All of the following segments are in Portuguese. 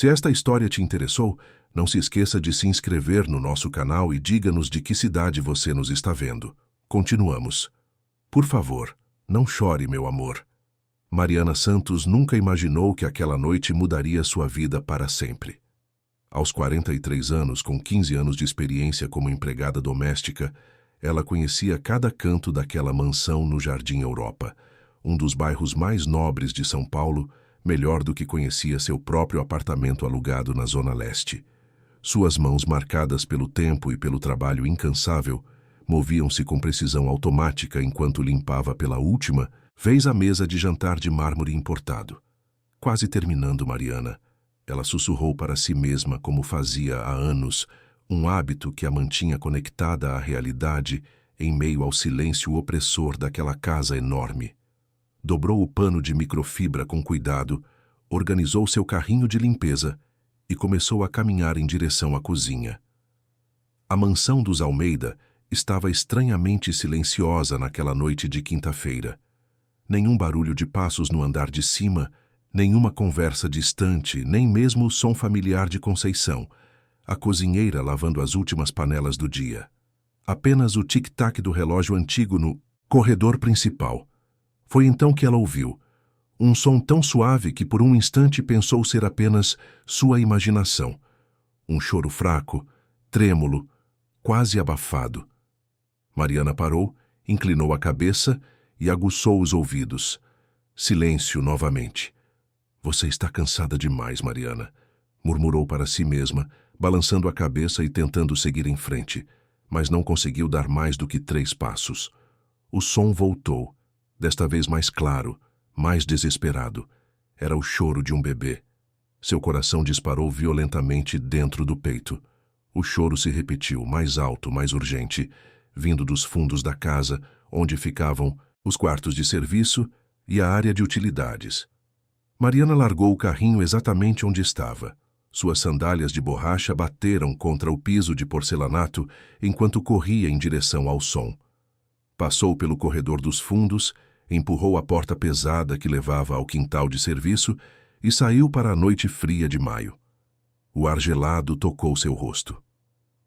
Se esta história te interessou, não se esqueça de se inscrever no nosso canal e diga-nos de que cidade você nos está vendo. Continuamos. Por favor, não chore, meu amor. Mariana Santos nunca imaginou que aquela noite mudaria sua vida para sempre. Aos 43 anos, com 15 anos de experiência como empregada doméstica, ela conhecia cada canto daquela mansão no Jardim Europa, um dos bairros mais nobres de São Paulo, melhor do que conhecia seu próprio apartamento alugado na Zona Leste. Suas mãos, marcadas pelo tempo e pelo trabalho incansável, moviam-se com precisão automática enquanto limpava pela última vez a mesa de jantar de mármore importado. Quase terminando, Mariana, ela sussurrou para si mesma como fazia há anos, um hábito que a mantinha conectada à realidade em meio ao silêncio opressor daquela casa enorme. Dobrou o pano de microfibra com cuidado, organizou seu carrinho de limpeza e começou a caminhar em direção à cozinha. A mansão dos Almeida estava estranhamente silenciosa naquela noite de quinta-feira. Nenhum barulho de passos no andar de cima, nenhuma conversa distante, nem mesmo o som familiar de Conceição, a cozinheira lavando as últimas panelas do dia. Apenas o tic-tac do relógio antigo no corredor principal. Foi então que ela ouviu, um som tão suave que por um instante pensou ser apenas sua imaginação. Um choro fraco, trêmulo, quase abafado. Mariana parou, inclinou a cabeça e aguçou os ouvidos. Silêncio novamente. Você está cansada demais, Mariana, murmurou para si mesma, balançando a cabeça e tentando seguir em frente, mas não conseguiu dar mais do que 3 passos. O som voltou. Desta vez mais claro, mais desesperado. Era o choro de um bebê. Seu coração disparou violentamente dentro do peito. O choro se repetiu, mais alto, mais urgente, vindo dos fundos da casa, onde ficavam os quartos de serviço e a área de utilidades. Mariana largou o carrinho exatamente onde estava. Suas sandálias de borracha bateram contra o piso de porcelanato enquanto corria em direção ao som. Passou pelo corredor dos fundos, empurrou a porta pesada que levava ao quintal de serviço e saiu para a noite fria de maio. O ar gelado tocou seu rosto.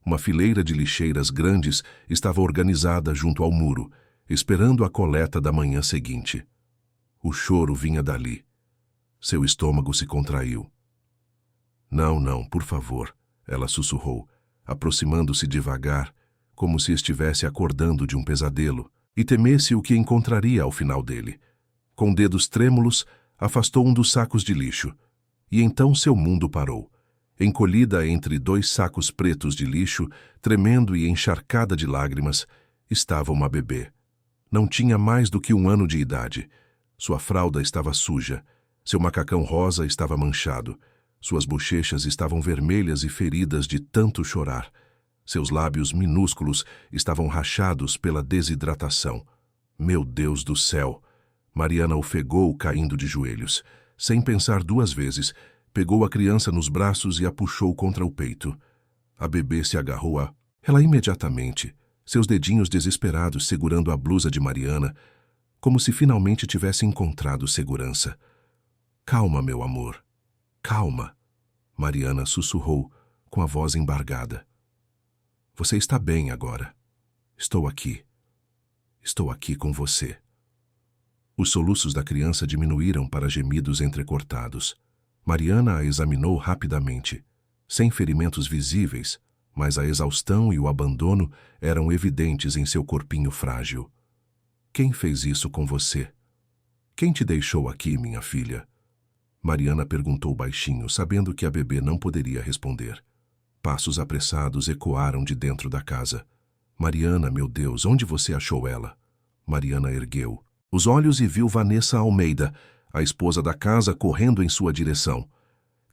Uma fileira de lixeiras grandes estava organizada junto ao muro, esperando a coleta da manhã seguinte. O choro vinha dali. Seu estômago se contraiu. Não, não, por favor, ela sussurrou, aproximando-se devagar, como se estivesse acordando de um pesadelo, e temesse o que encontraria ao final dele. Com dedos trêmulos, afastou um dos sacos de lixo, e então seu mundo parou. Encolhida entre 2 sacos pretos de lixo, tremendo e encharcada de lágrimas, estava uma bebê. Não tinha mais do que 1 ano de idade. Sua fralda estava suja, seu macacão rosa estava manchado, suas bochechas estavam vermelhas e feridas de tanto chorar. Seus lábios minúsculos estavam rachados pela desidratação. Meu Deus do céu! Mariana ofegou, caindo de joelhos. Sem pensar 2 vezes, pegou a criança nos braços e a puxou contra o peito. A bebê se agarrou a ela imediatamente, seus dedinhos desesperados segurando a blusa de Mariana, como se finalmente tivesse encontrado segurança. Calma, meu amor. Calma, Mariana sussurrou, com a voz embargada. Você está bem agora. Estou aqui. Estou aqui com você. Os soluços da criança diminuíram para gemidos entrecortados. Mariana a examinou rapidamente, sem ferimentos visíveis, mas a exaustão e o abandono eram evidentes em seu corpinho frágil. Quem fez isso com você? Quem te deixou aqui, minha filha? Mariana perguntou baixinho, sabendo que a bebê não poderia responder. Passos apressados ecoaram de dentro da casa. Mariana, meu Deus, onde você achou ela? Mariana ergueu os olhos e viu Vanessa Almeida, a esposa da casa, correndo em sua direção.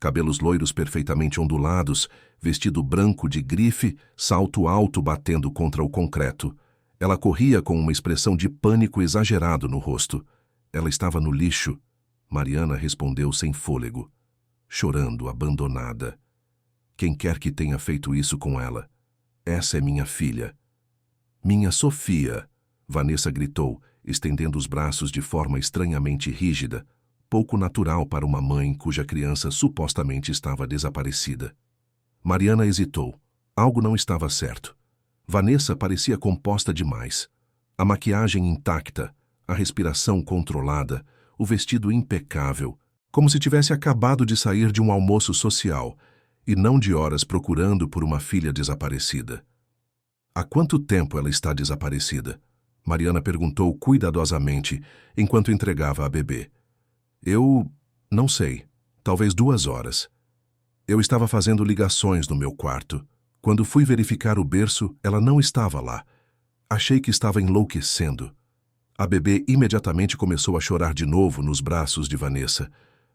Cabelos loiros perfeitamente ondulados, vestido branco de grife, salto alto batendo contra o concreto. Ela corria com uma expressão de pânico exagerado no rosto. Ela estava no lixo. Mariana respondeu sem fôlego, chorando, abandonada. Quem quer que tenha feito isso com ela? Essa é minha filha. Minha Sofia, Vanessa gritou, estendendo os braços de forma estranhamente rígida. pouco natural para uma mãe cuja criança supostamente estava desaparecida. Mariana hesitou. Algo não estava certo. Vanessa parecia composta demais. A maquiagem intacta, a respiração controlada, o vestido impecável, como se tivesse acabado de sair de um almoço social e não de horas procurando por uma filha desaparecida. Há quanto tempo ela está desaparecida? Mariana perguntou cuidadosamente enquanto entregava a bebê. Eu não sei, talvez 2 horas. Eu estava fazendo ligações no meu quarto. Quando fui verificar o berço, ela não estava lá. Achei que estava enlouquecendo. A bebê imediatamente começou a chorar de novo nos braços de Vanessa,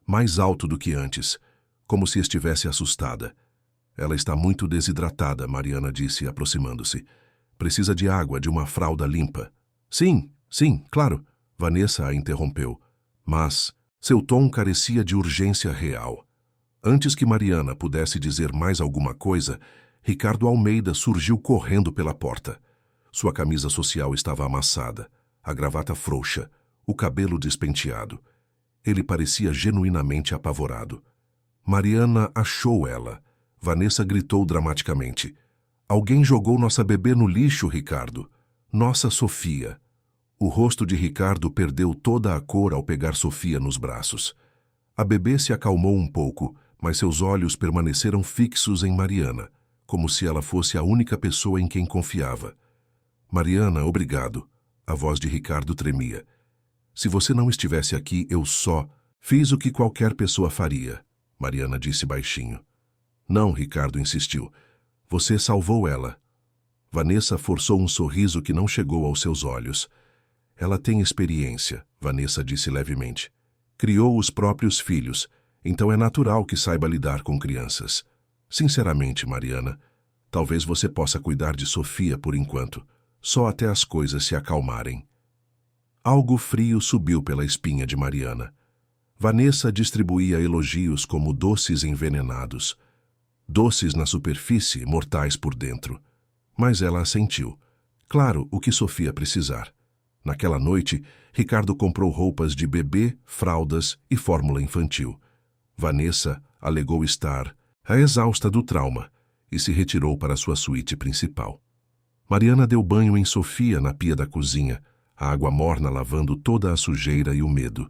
mais alto do que antes, como se estivesse assustada. Ela está muito desidratada, Mariana disse, aproximando-se. Precisa de água, de uma fralda limpa. Sim, claro, Vanessa a interrompeu. Mas seu tom carecia de urgência real. Antes que Mariana pudesse dizer mais alguma coisa, Ricardo Almeida surgiu correndo pela porta. Sua camisa social estava amassada, a gravata frouxa, o cabelo despenteado. Ele parecia genuinamente apavorado. Mariana achou ela. Vanessa gritou dramaticamente. Alguém jogou nossa bebê no lixo, Ricardo. Nossa Sofia. O rosto de Ricardo perdeu toda a cor ao pegar Sofia nos braços. A bebê se acalmou um pouco, mas seus olhos permaneceram fixos em Mariana, como se ela fosse a única pessoa em quem confiava. Mariana, obrigado. A voz de Ricardo tremia. Se você não estivesse aqui, eu só fiz o que qualquer pessoa faria, Mariana disse baixinho. Não, Ricardo insistiu. Você salvou ela. Vanessa forçou um sorriso que não chegou aos seus olhos. Ela tem experiência, Vanessa disse levemente. Criou os próprios filhos, então é natural que saiba lidar com crianças. Sinceramente, Mariana, talvez você possa cuidar de Sofia por enquanto, só até as coisas se acalmarem. Algo frio subiu pela espinha de Mariana. Vanessa distribuía elogios como doces envenenados. Doces na superfície, mortais por dentro. Mas ela assentiu. Claro, o que Sofia precisar. Naquela noite, Ricardo comprou roupas de bebê, fraldas e fórmula infantil. Vanessa alegou estar exausta do trauma e se retirou para sua suíte principal. Mariana deu banho em Sofia na pia da cozinha, a água morna lavando toda a sujeira e o medo.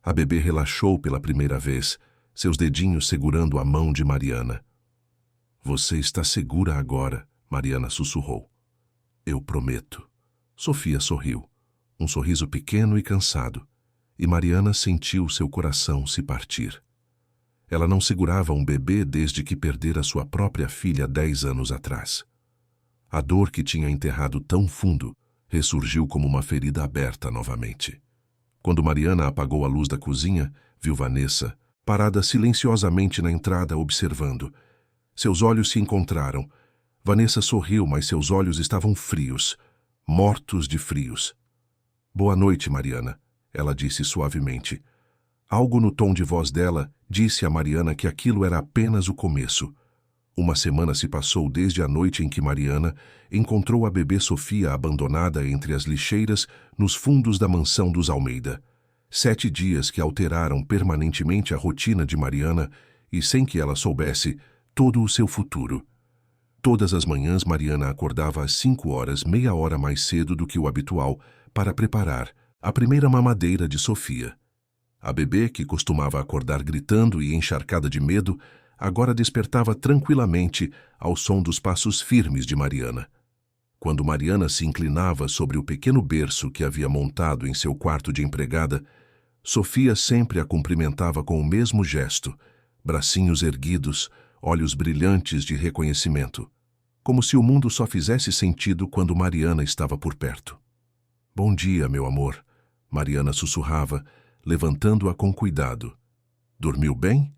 A bebê relaxou pela primeira vez, seus dedinhos segurando a mão de Mariana. Você está segura agora, Mariana sussurrou. Eu prometo. Sofia sorriu, um sorriso pequeno e cansado, e Mariana sentiu seu coração se partir. Ela não segurava um bebê desde que perdera sua própria filha 10 anos atrás. A dor que tinha enterrado tão fundo ressurgiu como uma ferida aberta novamente. Quando Mariana apagou a luz da cozinha, viu Vanessa, parada silenciosamente na entrada observando. Seus olhos se encontraram. Vanessa sorriu, mas seus olhos estavam frios, mortos de frios. Boa noite, Mariana, ela disse suavemente. Algo no tom de voz dela disse a Mariana que aquilo era apenas o começo. Uma semana se passou desde a noite em que Mariana encontrou a bebê Sofia abandonada entre as lixeiras nos fundos da mansão dos Almeida. 7 dias que alteraram permanentemente a rotina de Mariana e, sem que ela soubesse, todo o seu futuro. Todas as manhãs Mariana acordava às 5 horas, meia hora mais cedo do que o habitual, para preparar a primeira mamadeira de Sofia. A bebê, que costumava acordar gritando e encharcada de medo, agora despertava tranquilamente ao som dos passos firmes de Mariana. Quando Mariana se inclinava sobre o pequeno berço que havia montado em seu quarto de empregada, Sofia sempre a cumprimentava com o mesmo gesto, bracinhos erguidos, olhos brilhantes de reconhecimento, como se o mundo só fizesse sentido quando Mariana estava por perto. Bom dia, meu amor, Mariana sussurrava, levantando-a com cuidado. Dormiu bem?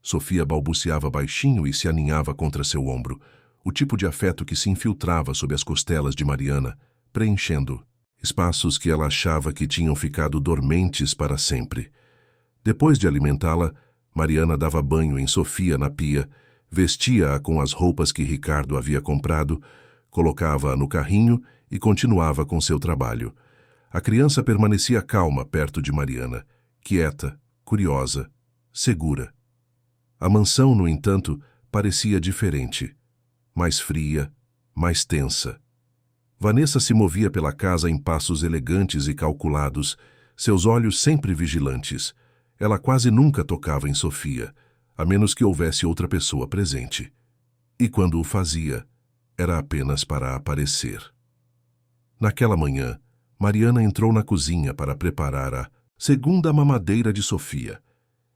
Sofia balbuciava baixinho e se aninhava contra seu ombro, o tipo de afeto que se infiltrava sob as costelas de Mariana, preenchendo espaços que ela achava que tinham ficado dormentes para sempre. Depois de alimentá-la, Mariana dava banho em Sofia na pia, vestia-a com as roupas que Ricardo havia comprado, colocava-a no carrinho e continuava com seu trabalho. A criança permanecia calma perto de Mariana, quieta, curiosa, segura. A mansão, no entanto, parecia diferente. Mais fria, mais tensa. Vanessa se movia pela casa em passos elegantes e calculados, seus olhos sempre vigilantes. Ela quase nunca tocava em Sofia, a menos que houvesse outra pessoa presente. E quando o fazia, era apenas para aparecer. Naquela manhã, Mariana entrou na cozinha para preparar a segunda mamadeira de Sofia.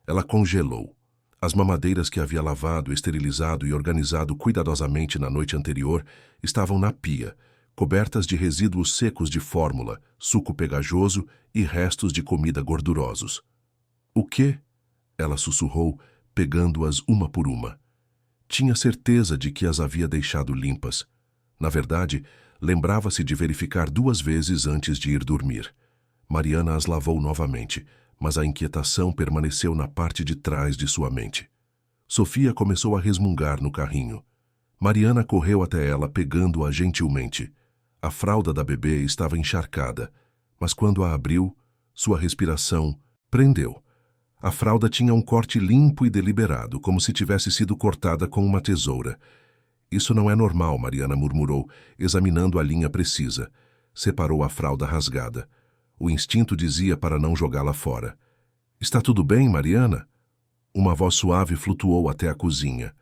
Ela congelou. As mamadeiras que havia lavado, esterilizado e organizado cuidadosamente na noite anterior estavam na pia, cobertas de resíduos secos de fórmula, suco pegajoso e restos de comida gordurosos. "O quê?" ela sussurrou, pegando-as uma por uma. Tinha certeza de que as havia deixado limpas. Na verdade, lembrava-se de verificar 2 vezes antes de ir dormir. Mariana as lavou novamente, mas a inquietação permaneceu na parte de trás de sua mente. Sofia começou a resmungar no carrinho. Mariana correu até ela, pegando-a gentilmente. A fralda da bebê estava encharcada, mas quando a abriu, sua respiração prendeu. A fralda tinha um corte limpo e deliberado, como se tivesse sido cortada com uma tesoura. "Isso não é normal", Mariana murmurou, examinando a linha precisa. Separou a fralda rasgada. O instinto dizia para não jogá-la fora. "Está tudo bem, Mariana?" Uma voz suave flutuou até a cozinha.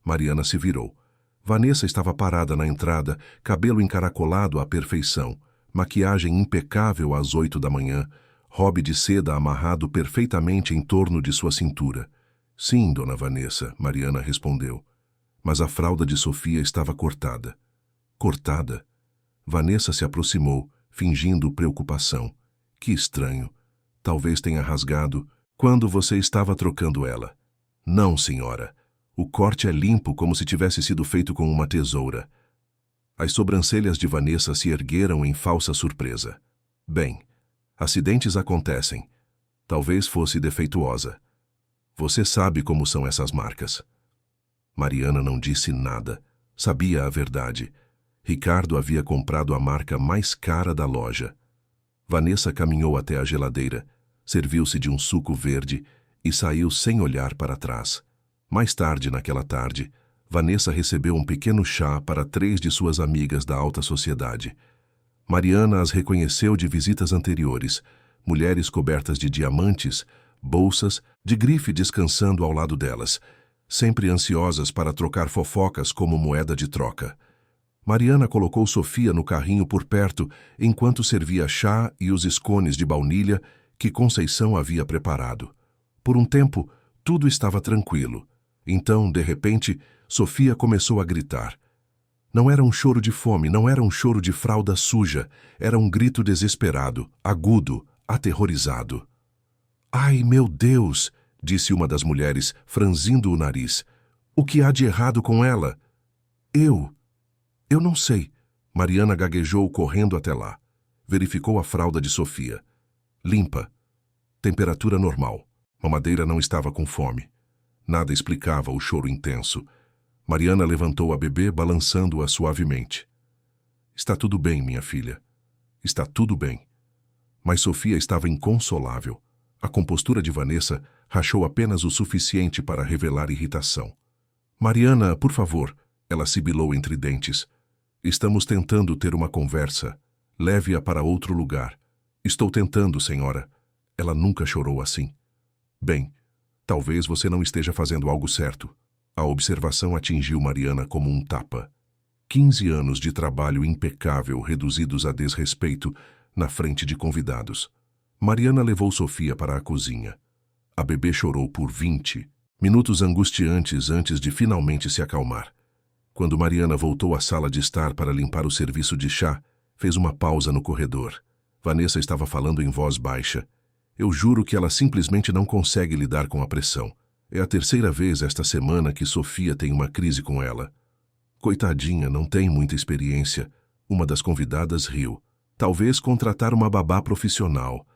Mariana se virou. Vanessa estava parada na entrada, cabelo encaracolado à perfeição, maquiagem impecável às 8 da manhã, robe de seda amarrado perfeitamente em torno de sua cintura. "Sim, dona Vanessa", Mariana respondeu. Mas a fralda de Sofia estava cortada. Cortada? Vanessa se aproximou, fingindo preocupação. "Que estranho. Talvez tenha rasgado quando você estava trocando ela." "Não, senhora. O corte é limpo como se tivesse sido feito com uma tesoura." As sobrancelhas de Vanessa se ergueram em falsa surpresa. "Bem, acidentes acontecem. Talvez fosse defeituosa. Você sabe como são essas marcas." Mariana não disse nada. Sabia a verdade. Ricardo havia comprado a marca mais cara da loja. Vanessa caminhou até a geladeira, serviu-se de um suco verde e saiu sem olhar para trás. Mais tarde naquela tarde, Vanessa recebeu um pequeno chá para 3 de suas amigas da alta sociedade. Mariana as reconheceu de visitas anteriores, mulheres cobertas de diamantes, bolsas, de grife descansando ao lado delas, sempre ansiosas para trocar fofocas como moeda de troca. Mariana colocou Sofia no carrinho por perto enquanto servia chá e os scones de baunilha que Conceição havia preparado. Por um tempo, tudo estava tranquilo. Então, de repente, Sofia começou a gritar. Não era um choro de fome, não era um choro de fralda suja, era um grito desesperado, agudo, aterrorizado. "Ai, meu Deus!" disse uma das mulheres, franzindo o nariz. "O que há de errado com ela?" Eu não sei." Mariana gaguejou correndo até lá. Verificou a fralda de Sofia. Limpa. Temperatura normal. Mamadeira não estava com fome. Nada explicava o choro intenso. Mariana levantou a bebê, balançando-a suavemente. "Está tudo bem, minha filha. Está tudo bem." Mas Sofia estava inconsolável. A compostura de Vanessa rachou apenas o suficiente para revelar irritação. "Mariana, por favor", ela sibilou entre dentes. "Estamos tentando ter uma conversa. Leve-a para outro lugar." "Estou tentando, senhora." Ela nunca chorou assim. "Bem, talvez você não esteja fazendo algo certo." A observação atingiu Mariana como um tapa. 15 anos de trabalho impecável reduzidos a desrespeito na frente de convidados. Mariana levou Sofia para a cozinha. A bebê chorou por 20 minutos angustiantes antes de finalmente se acalmar. Quando Mariana voltou à sala de estar para limpar o serviço de chá, fez uma pausa no corredor. Vanessa estava falando em voz baixa. "Eu juro que ela simplesmente não consegue lidar com a pressão. É a 3ª vez esta semana que Sofia tem uma crise com ela." "Coitadinha, não tem muita experiência." Uma das convidadas riu. "Talvez contratar uma babá profissional.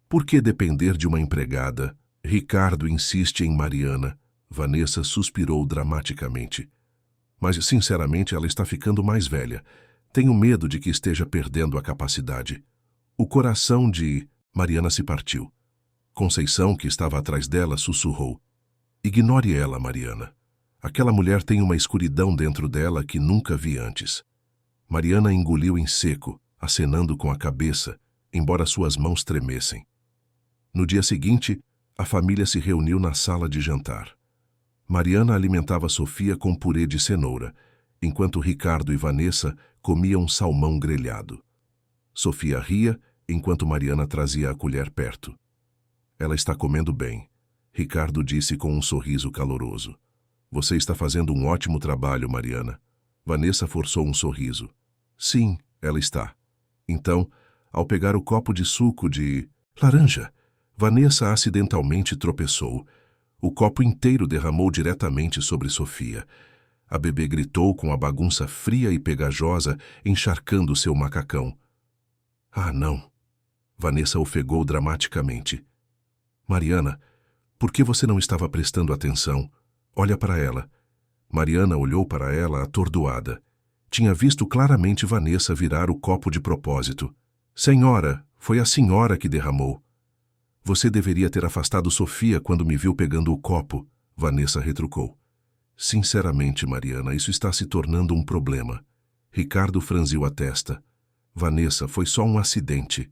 Por que depender de uma empregada?" Ricardo insiste em Mariana. Vanessa suspirou dramaticamente. "Mas, sinceramente, ela está ficando mais velha. Tenho medo de que esteja perdendo a capacidade." O coração de Mariana se partiu. Conceição, que estava atrás dela, sussurrou: Ignore ela, Mariana. Aquela mulher tem uma escuridão dentro dela que nunca vi antes. Mariana engoliu em seco, acenando com a cabeça, embora suas mãos tremessem. No dia seguinte, a família se reuniu na sala de jantar. Mariana alimentava Sofia com purê de cenoura, enquanto Ricardo e Vanessa comiam salmão grelhado. Sofia ria, enquanto Mariana trazia a colher perto. Ela está comendo bem, Ricardo disse com um sorriso caloroso. Você está fazendo um ótimo trabalho, Mariana. Vanessa forçou um sorriso. Sim, ela está. Então, ao pegar o copo de suco de laranja, Vanessa acidentalmente tropeçou. O copo inteiro derramou diretamente sobre Sofia. A bebê gritou com a bagunça fria e pegajosa encharcando seu macacão. Ah, não! Vanessa ofegou dramaticamente. Mariana, por que você não estava prestando atenção? Olha para ela. Mariana olhou para ela atordoada. Tinha visto claramente Vanessa virar o copo de propósito. Senhora, foi a senhora que derramou. Você deveria ter afastado Sofia quando me viu pegando o copo, Vanessa retrucou. Sinceramente, Mariana, isso está se tornando um problema. Ricardo franziu a testa. Vanessa, foi só um acidente.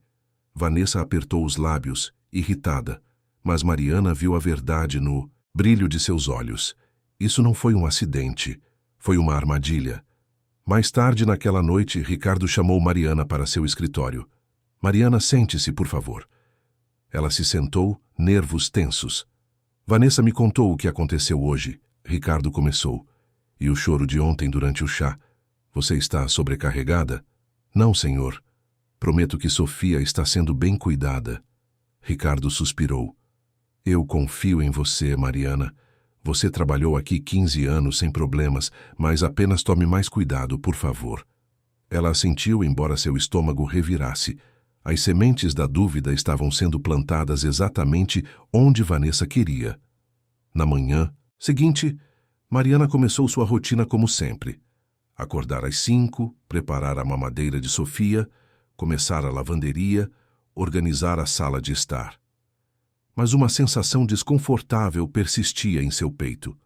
Vanessa apertou os lábios, irritada, mas Mariana viu a verdade no brilho de seus olhos. Isso não foi um acidente, foi uma armadilha. Mais tarde naquela noite, Ricardo chamou Mariana para seu escritório. Mariana, sente-se, por favor. Ela se sentou, nervos tensos. Vanessa me contou o que aconteceu hoje, Ricardo começou. E o choro de ontem durante o chá. Você está sobrecarregada? Não, senhor. Prometo que Sofia está sendo bem cuidada. Ricardo suspirou. Eu confio em você, Mariana. Você trabalhou aqui 15 anos sem problemas, mas apenas tome mais cuidado, por favor. Ela assentiu, embora seu estômago revirasse. As sementes da dúvida estavam sendo plantadas exatamente onde Vanessa queria. Na manhã seguinte, Mariana começou sua rotina como sempre. Acordar às 5, preparar a mamadeira de Sofia, começar a lavanderia, organizar a sala de estar. Mas uma sensação desconfortável persistia em seu peito,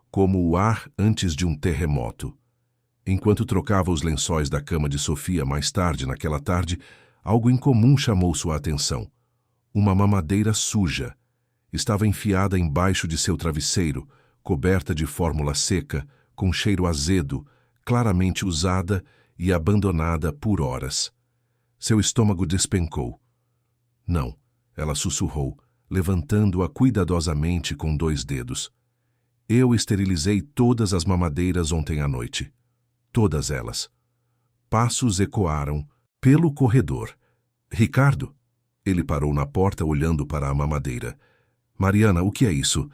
como o ar antes de um terremoto. Enquanto trocava os lençóis da cama de Sofia mais tarde naquela tarde, algo incomum chamou sua atenção. Uma mamadeira suja. Estava enfiada embaixo de seu travesseiro, coberta de fórmula seca, com cheiro azedo, claramente usada e abandonada por horas. Seu estômago despencou. Não, ela sussurrou, levantando-a cuidadosamente com 2 dedos. Eu esterilizei todas as mamadeiras ontem à noite. Todas elas. Passos ecoaram pelo corredor. Ricardo? Ele parou na porta olhando para a mamadeira. Mariana, o que é isso?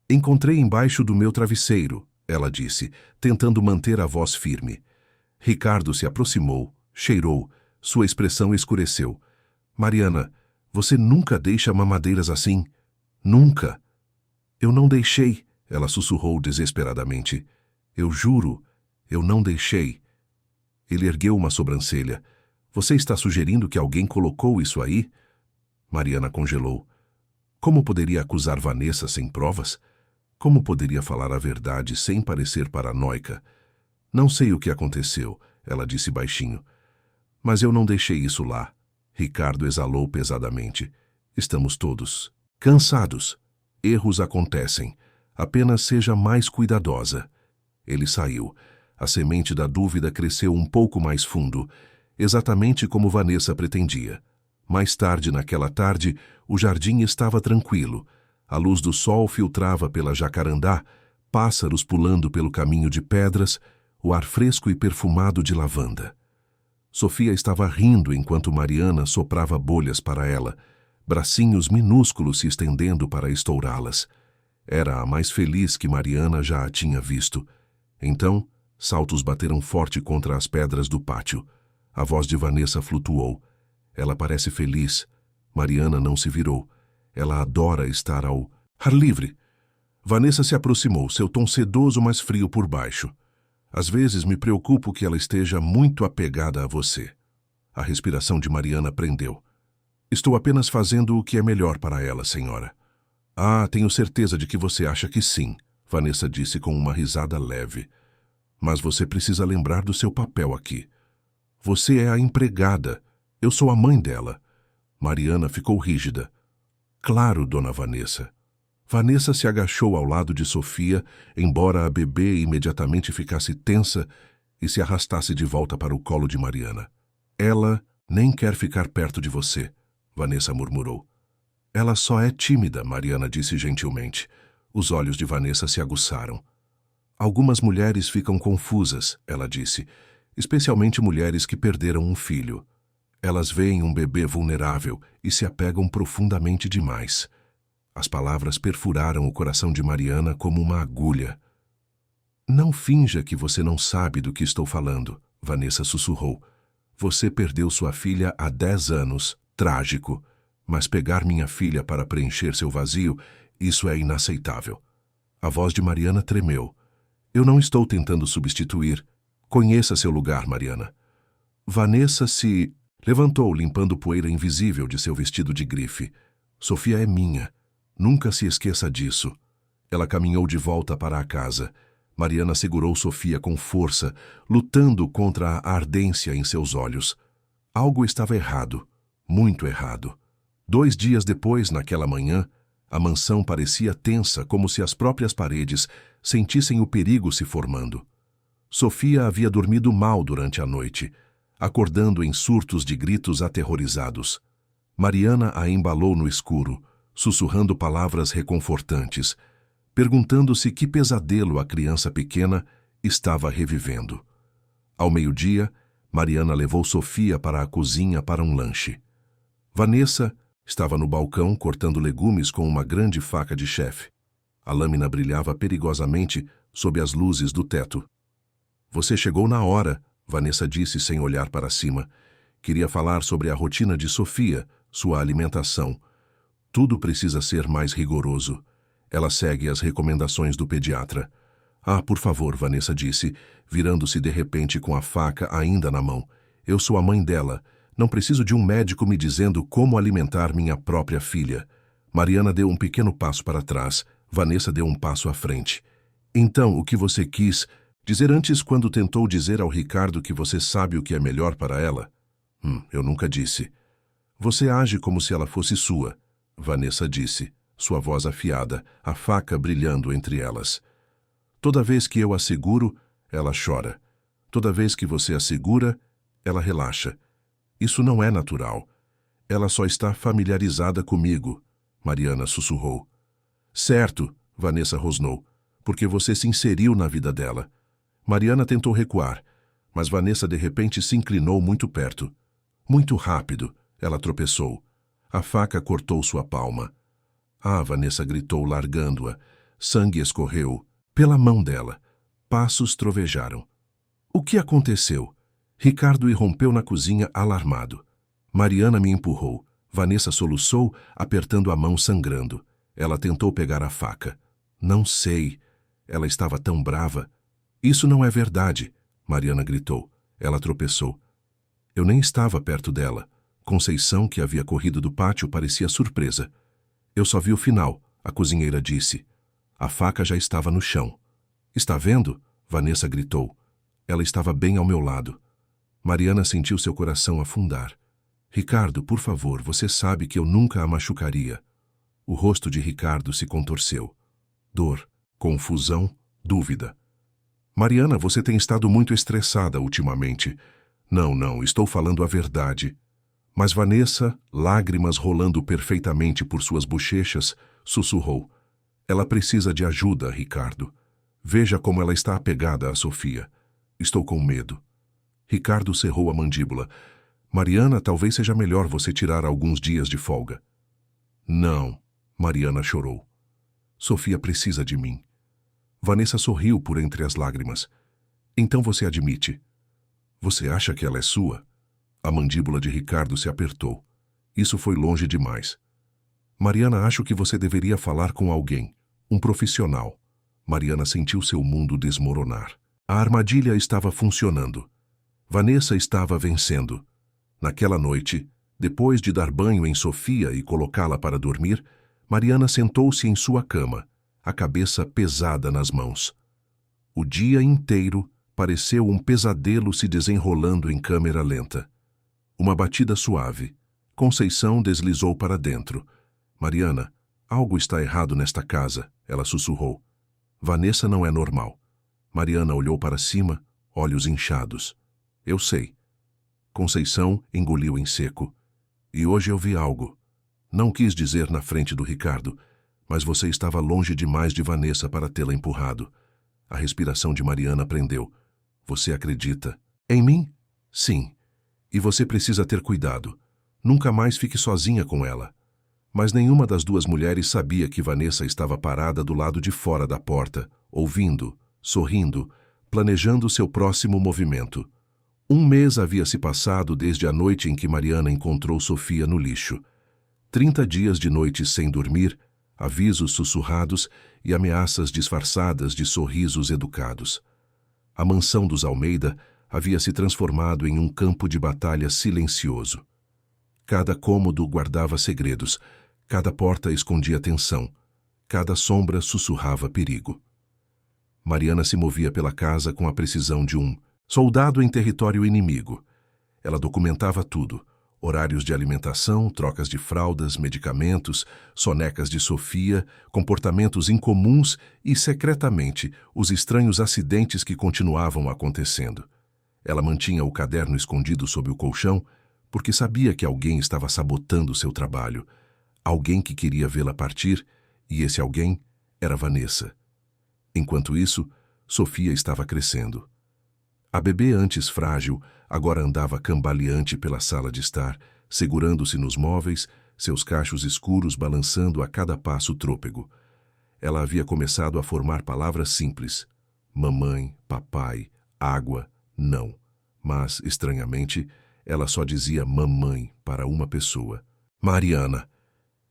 Encontrei embaixo do meu travesseiro, ela disse, tentando manter a voz firme. Ricardo se aproximou, cheirou, sua expressão escureceu. Mariana, você nunca deixa mamadeiras assim? Nunca. Eu não deixei, ela sussurrou desesperadamente. Eu juro, eu não deixei. Ele ergueu uma sobrancelha. Você está sugerindo que alguém colocou isso aí? Mariana congelou. Como poderia acusar Vanessa sem provas? Como poderia falar a verdade sem parecer paranoica? Não sei o que aconteceu, ela disse baixinho. Mas eu não deixei isso lá. Ricardo exalou pesadamente. Estamos todos cansados. Erros acontecem. Apenas seja mais cuidadosa. Ele saiu. A semente da dúvida cresceu um pouco mais fundo, exatamente como Vanessa pretendia. Mais tarde naquela tarde, o jardim estava tranquilo. A luz do sol filtrava pela jacarandá, pássaros pulando pelo caminho de pedras, o ar fresco e perfumado de lavanda. Sofia estava rindo enquanto Mariana soprava bolhas para ela, bracinhos minúsculos se estendendo para estourá-las. Era a mais feliz que Mariana já a tinha visto. Então, saltos bateram forte contra as pedras do pátio. A voz de Vanessa flutuou. Ela parece feliz. Mariana não se virou. Ela adora estar ao ar livre. Vanessa se aproximou, seu tom sedoso, mas frio por baixo. Às vezes me preocupo que ela esteja muito apegada a você. A respiração de Mariana prendeu. Estou apenas fazendo o que é melhor para ela, senhora. Ah, tenho certeza de que você acha que sim, Vanessa disse com uma risada leve. Mas você precisa lembrar do seu papel aqui. Você é a empregada. Eu sou a mãe dela. Mariana ficou rígida. Claro, dona Vanessa. Vanessa se agachou ao lado de Sofia, embora a bebê imediatamente ficasse tensa e se arrastasse de volta para o colo de Mariana. Ela nem quer ficar perto de você, Vanessa murmurou. Ela só é tímida, Mariana disse gentilmente. Os olhos de Vanessa se aguçaram. Algumas mulheres ficam confusas, ela disse, especialmente mulheres que perderam um filho. Elas veem um bebê vulnerável e se apegam profundamente demais. As palavras perfuraram o coração de Mariana como uma agulha. Não finja que você não sabe do que estou falando, Vanessa sussurrou. Você perdeu sua filha há 10 anos, trágico. Mas pegar minha filha para preencher seu vazio, isso é inaceitável. A voz de Mariana tremeu. Eu não estou tentando substituir. Conheça seu lugar, Mariana. Vanessa se levantou, limpando poeira invisível de seu vestido de grife. Sofia é minha. Nunca se esqueça disso. Ela caminhou de volta para a casa. Mariana segurou Sofia com força, lutando contra a ardência em seus olhos. Algo estava errado, muito errado. 2 dias depois, naquela manhã, a mansão parecia tensa, como se as próprias paredes sentissem o perigo se formando. Sofia havia dormido mal durante a noite, acordando em surtos de gritos aterrorizados. Mariana a embalou no escuro, sussurrando palavras reconfortantes, perguntando-se que pesadelo a criança pequena estava revivendo. Ao meio-dia, Mariana levou Sofia para a cozinha para um lanche. Vanessa estava no balcão cortando legumes com uma grande faca de chefe. A lâmina brilhava perigosamente sob as luzes do teto. Você chegou na hora, Vanessa disse sem olhar para cima. Queria falar sobre a rotina de Sofia, sua alimentação. Tudo precisa ser mais rigoroso. Ela segue as recomendações do pediatra. Ah, por favor, Vanessa disse, virando-se de repente com a faca ainda na mão. Eu sou a mãe dela. Não preciso de um médico me dizendo como alimentar minha própria filha. Mariana deu um pequeno passo para trás. Vanessa deu um passo à frente. Então, o que você quis dizer antes quando tentou dizer ao Ricardo que você sabe o que é melhor para ela? Eu nunca disse. Você age como se ela fosse sua, Vanessa disse, sua voz afiada, a faca brilhando entre elas. Toda vez que eu a seguro, ela chora. Toda vez que você a segura, ela relaxa. Isso não é natural. Ela só está familiarizada comigo, Mariana sussurrou. Certo, Vanessa rosnou, porque você se inseriu na vida dela. Mariana tentou recuar, mas Vanessa de repente se inclinou muito perto. Muito rápido, ela tropeçou. A faca cortou sua palma. Ah, Vanessa gritou, largando-a. Sangue escorreu pela mão dela. Passos trovejaram. O que aconteceu? Ricardo irrompeu na cozinha alarmado. Mariana me empurrou. Vanessa soluçou, apertando a mão sangrando. Ela tentou pegar a faca. Não sei. Ela estava tão brava. Isso não é verdade, Mariana gritou. Ela tropeçou. Eu nem estava perto dela. Conceição, que havia corrido do pátio, parecia surpresa. Eu só vi o final, a cozinheira disse. A faca já estava no chão. Está vendo? Vanessa gritou. Ela estava bem ao meu lado. Mariana sentiu seu coração afundar. Ricardo, por favor, você sabe que eu nunca a machucaria. O rosto de Ricardo se contorceu. Dor, confusão, dúvida. Mariana, você tem estado muito estressada ultimamente. Não, estou falando a verdade. Mas Vanessa, lágrimas rolando perfeitamente por suas bochechas, sussurrou. Ela precisa de ajuda, Ricardo. Veja como ela está apegada a Sofia. Estou com medo. Ricardo cerrou a mandíbula. Mariana, talvez seja melhor você tirar alguns dias de folga. Não, Mariana chorou. Sofia precisa de mim. Vanessa sorriu por entre as lágrimas. Então você admite. Você acha que ela é sua? A mandíbula de Ricardo se apertou. Isso foi longe demais. Mariana, acho que você deveria falar com alguém, um profissional. Mariana sentiu seu mundo desmoronar. A armadilha estava funcionando. Vanessa estava vencendo. Naquela noite, Depois de dar banho em Sofia e colocá-la para dormir, Mariana sentou-se em sua cama, a cabeça pesada nas mãos. O dia inteiro pareceu um pesadelo se desenrolando em câmera lenta. Uma batida suave. Conceição deslizou para dentro. Mariana, algo está errado nesta casa, ela sussurrou. Vanessa não é normal. Mariana olhou para cima, olhos inchados. Eu sei. Conceição engoliu em seco. E hoje eu vi algo. Não quis dizer na frente do Ricardo, mas você estava longe demais de Vanessa para tê-la empurrado. A respiração de Mariana prendeu. Você acredita? Em mim? Sim. E você precisa ter cuidado. Nunca mais fique sozinha com ela. Mas nenhuma das duas mulheres sabia que Vanessa estava parada do lado de fora da porta, ouvindo, sorrindo, planejando seu próximo movimento. 1 mês havia se passado desde a noite em que Mariana encontrou Sofia no lixo. 30 dias de noites sem dormir, avisos sussurrados e ameaças disfarçadas de sorrisos educados. A mansão dos Almeida havia se transformado em um campo de batalha silencioso. Cada cômodo guardava segredos, cada porta escondia tensão, cada sombra sussurrava perigo. Mariana se movia pela casa com a precisão de um soldado em território inimigo. Ela documentava tudo: horários de alimentação, trocas de fraldas, medicamentos, sonecas de Sofia, comportamentos incomuns e, secretamente, os estranhos acidentes que continuavam acontecendo. Ela mantinha o caderno escondido sob o colchão, porque sabia que alguém estava sabotando seu trabalho, alguém que queria vê-la partir, e esse alguém era Vanessa. Enquanto isso, Sofia estava crescendo. A bebê, antes frágil, agora andava cambaleante pela sala de estar, segurando-se nos móveis, seus cachos escuros balançando a cada passo trôpego. Ela havia começado a formar palavras simples: mamãe, papai, água, não. Mas, estranhamente, ela só dizia mamãe para uma pessoa: Mariana.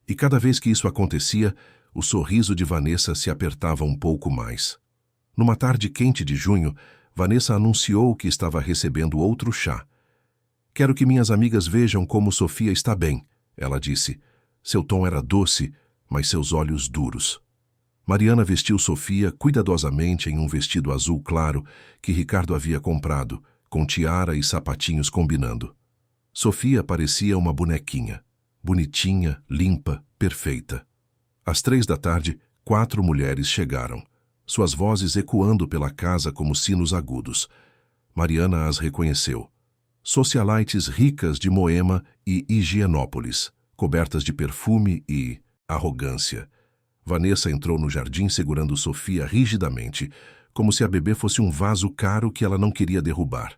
E cada vez que isso acontecia, o sorriso de Vanessa se apertava um pouco mais. Numa tarde quente de junho, Vanessa anunciou que estava recebendo outro chá. Quero que minhas amigas vejam como Sofia está bem, ela disse. Seu tom era doce, mas seus olhos duros. Mariana vestiu Sofia cuidadosamente em um vestido azul claro que Ricardo havia comprado, com tiara e sapatinhos combinando. Sofia parecia uma bonequinha, bonitinha, limpa, perfeita. Às 3 da tarde, 4 mulheres chegaram, suas vozes ecoando pela casa como sinos agudos. Mariana as reconheceu. Socialites ricas de Moema e Higienópolis, cobertas de perfume e arrogância. Vanessa entrou no jardim segurando Sofia rigidamente, como se a bebê fosse um vaso caro que ela não queria derrubar.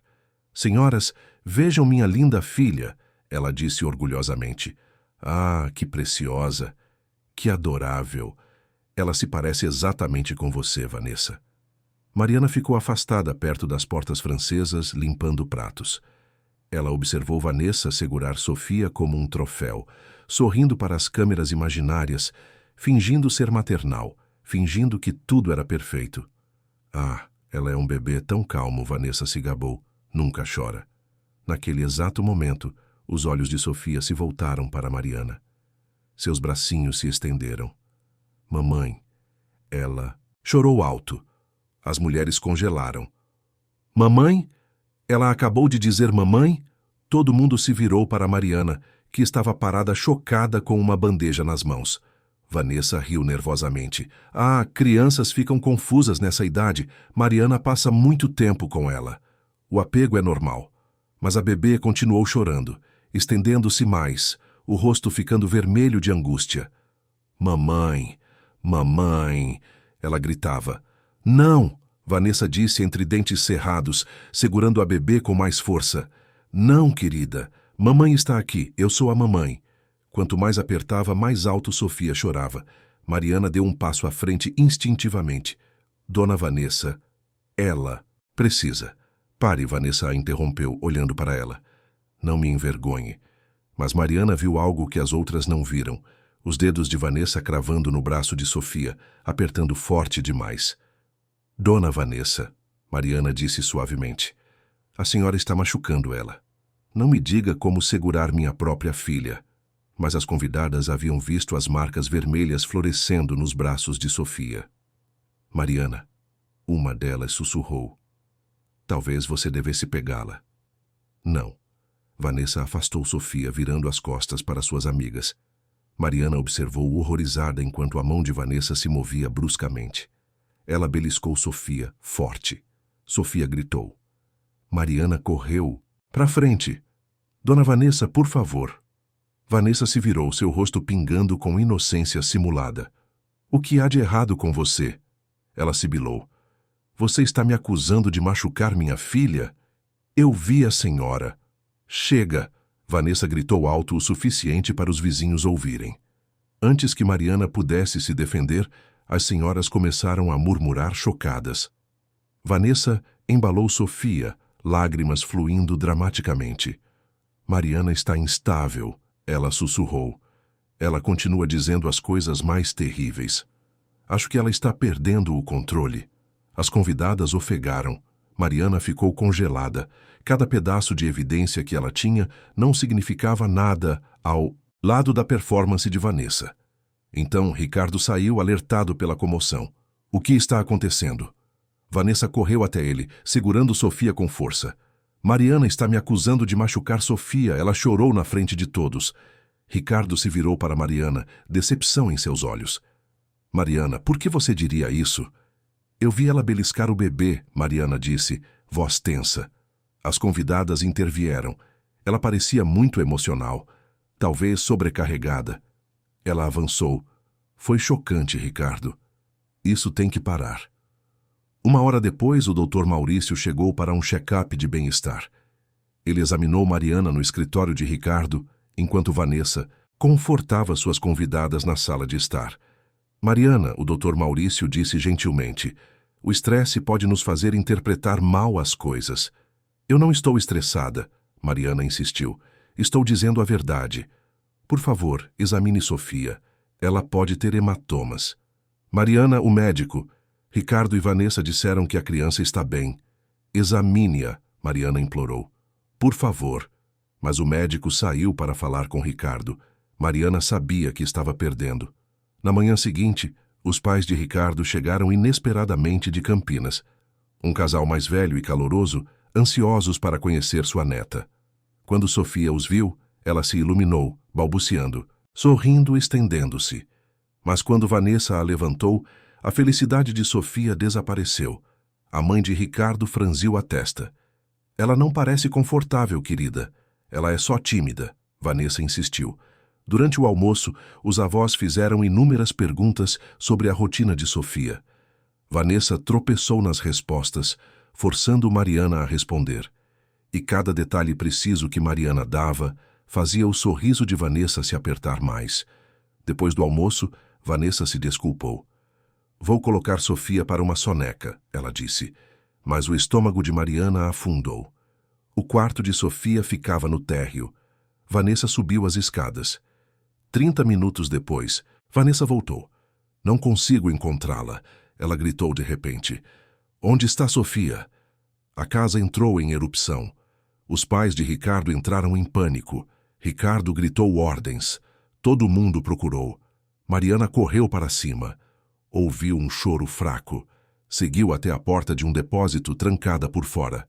Senhoras, vejam minha linda filha, ela disse orgulhosamente. Ah, que preciosa, que adorável. Ela se parece exatamente com você, Vanessa. Mariana ficou afastada perto das portas francesas, limpando pratos. Ela observou Vanessa segurar Sofia como um troféu, sorrindo para as câmeras imaginárias, fingindo ser maternal, fingindo que tudo era perfeito. Ah, ela é um bebê tão calmo, Vanessa se gabou. Nunca chora. Naquele exato momento, os olhos de Sofia se voltaram para Mariana. Seus bracinhos se estenderam. Mamãe, ela chorou alto. As mulheres congelaram. Mamãe? Ela acabou de dizer mamãe? Todo mundo se virou para Mariana, que estava parada chocada com uma bandeja nas mãos. Vanessa riu nervosamente. Ah, crianças ficam confusas nessa idade. Mariana passa muito tempo com ela. O apego é normal. Mas a bebê continuou chorando, estendendo-se mais, o rosto ficando vermelho de angústia. Mamãe, mamãe, ela gritava. Não, Vanessa disse entre dentes cerrados, segurando a bebê com mais força. Não, querida, mamãe está aqui, eu sou a mamãe. Quanto mais apertava, mais alto Sofia chorava. Mariana deu um passo à frente instintivamente. Dona Vanessa, ela precisa. Pare, Vanessa a interrompeu, olhando para ela. Não me envergonhe. Mas Mariana viu algo que as outras não viram. Os dedos de Vanessa cravando no braço de Sofia, apertando forte demais. Dona Vanessa, Mariana disse suavemente. A senhora está machucando ela. Não me diga como segurar minha própria filha. Mas as convidadas haviam visto as marcas vermelhas florescendo nos braços de Sofia. Mariana, uma delas sussurrou. Talvez você devesse pegá-la. Não. Vanessa afastou Sofia, virando as costas para suas amigas. Mariana observou horrorizada enquanto a mão de Vanessa se movia bruscamente. Ela beliscou Sofia, forte. Sofia gritou. Mariana correu. Pra frente! Dona Vanessa, por favor. Vanessa se virou, seu rosto pingando com inocência simulada. O que há de errado com você? Ela sibilou. Você está me acusando de machucar minha filha? Eu vi a senhora. Chega! Vanessa gritou alto o suficiente para os vizinhos ouvirem. Antes que Mariana pudesse se defender, as senhoras começaram a murmurar chocadas. Vanessa embalou Sofia, lágrimas fluindo dramaticamente. Mariana está instável, ela sussurrou. Ela continua dizendo as coisas mais terríveis. Acho que ela está perdendo o controle. As convidadas ofegaram. Mariana ficou congelada. Cada pedaço de evidência que ela tinha não significava nada ao lado da performance de Vanessa. Então, Ricardo saiu alertado pela comoção. O que está acontecendo? Vanessa correu até ele, segurando Sofia com força. Mariana está me acusando de machucar Sofia, ela chorou na frente de todos. Ricardo se virou para Mariana, decepção em seus olhos. Mariana, por que você diria isso? Eu vi ela beliscar o bebê, Mariana disse, voz tensa. As convidadas intervieram. Ela parecia muito emocional, talvez sobrecarregada. Ela avançou. Foi chocante, Ricardo. Isso tem que parar. Uma hora depois, o Dr. Maurício chegou para um check-up de bem-estar. Ele examinou Mariana no escritório de Ricardo, enquanto Vanessa confortava suas convidadas na sala de estar. Mariana, o Dr. Maurício disse gentilmente, o estresse pode nos fazer interpretar mal as coisas. Eu não estou estressada, Mariana insistiu. Estou dizendo a verdade. Por favor, examine Sofia. Ela pode ter hematomas. Mariana, o médico. Ricardo e Vanessa disseram que a criança está bem. Examine-a, Mariana implorou. Por favor. Mas o médico saiu para falar com Ricardo. Mariana sabia que estava perdendo. Na manhã seguinte, os pais de Ricardo chegaram inesperadamente de Campinas. Um casal mais velho e caloroso, ansiosos para conhecer sua neta. Quando Sofia os viu, ela se iluminou, balbuciando, sorrindo e estendendo-se. Mas quando Vanessa a levantou, a felicidade de Sofia desapareceu. A mãe de Ricardo franziu a testa. Ela não parece confortável, querida. Ela é só tímida, Vanessa insistiu. Durante o almoço, os avós fizeram inúmeras perguntas sobre a rotina de Sofia. Vanessa tropeçou nas respostas, forçando Mariana a responder. E cada detalhe preciso que Mariana dava fazia o sorriso de Vanessa se apertar mais. Depois do almoço, Vanessa se desculpou. Vou colocar Sofia para uma soneca, ela disse, mas o estômago de Mariana afundou. O quarto de Sofia ficava no térreo. Vanessa subiu as escadas. 30 minutos depois, Vanessa voltou. Não consigo encontrá-la, ela gritou de repente. Onde está Sofia? A casa entrou em erupção. Os pais de Ricardo entraram em pânico. Ricardo gritou ordens. Todo mundo procurou. Mariana correu para cima. Ouviu um choro fraco. Seguiu até a porta de um depósito trancada por fora.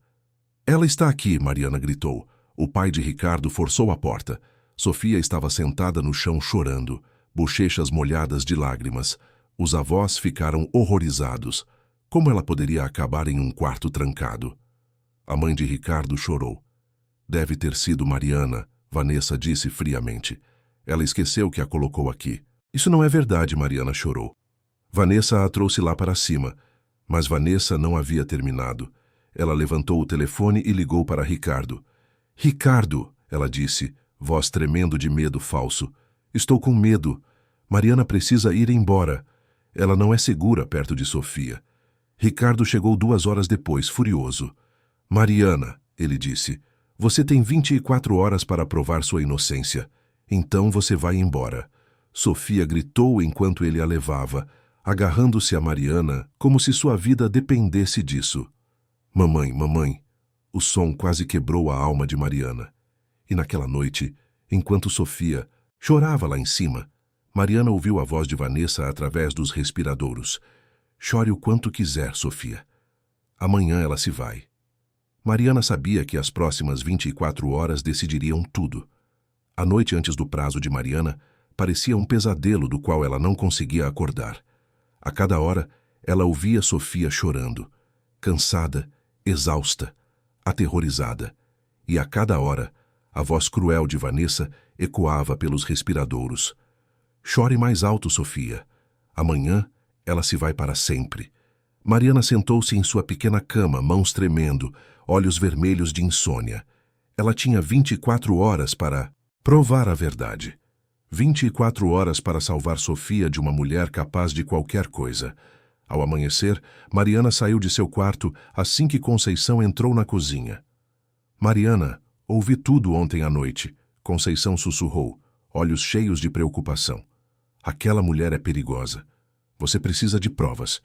Ela está aqui, Mariana gritou. O pai de Ricardo forçou a porta. Sofia estava sentada no chão chorando, bochechas molhadas de lágrimas. Os avós ficaram horrorizados. Como ela poderia acabar em um quarto trancado? A mãe de Ricardo chorou. Deve ter sido Mariana, Vanessa disse friamente. Ela esqueceu que a colocou aqui. Isso não é verdade, Mariana chorou. Vanessa a trouxe lá para cima, mas Vanessa não havia terminado. Ela levantou o telefone e ligou para Ricardo. Ricardo, ela disse, voz tremendo de medo falso. Estou com medo. Mariana precisa ir embora. Ela não é segura perto de Sofia. Ricardo chegou 2 horas depois, furioso. Mariana, ele disse, você tem 24 horas para provar sua inocência. Então você vai embora. Sofia gritou enquanto ele a levava, agarrando-se a Mariana como se sua vida dependesse disso. Mamãe, mamãe. O som quase quebrou a alma de Mariana. E naquela noite, enquanto Sofia chorava lá em cima, Mariana ouviu a voz de Vanessa através dos respiradouros. Chore o quanto quiser, Sofia. Amanhã ela se vai. Mariana sabia que as próximas 24 horas decidiriam tudo. A noite antes do prazo de Mariana parecia um pesadelo do qual ela não conseguia acordar. A cada hora, ela ouvia Sofia chorando, cansada, exausta, aterrorizada. E a cada hora, a voz cruel de Vanessa ecoava pelos respiradouros. Chore mais alto, Sofia. Amanhã ela se vai para sempre. Mariana sentou-se em sua pequena cama, mãos tremendo, olhos vermelhos de insônia. Ela tinha 24 horas para provar a verdade. 24 horas para salvar Sofia de uma mulher capaz de qualquer coisa. Ao amanhecer, Mariana saiu de seu quarto assim que Conceição entrou na cozinha. Mariana, ouvi tudo ontem à noite, Conceição sussurrou, olhos cheios de preocupação. Aquela mulher é perigosa. Você precisa de provas.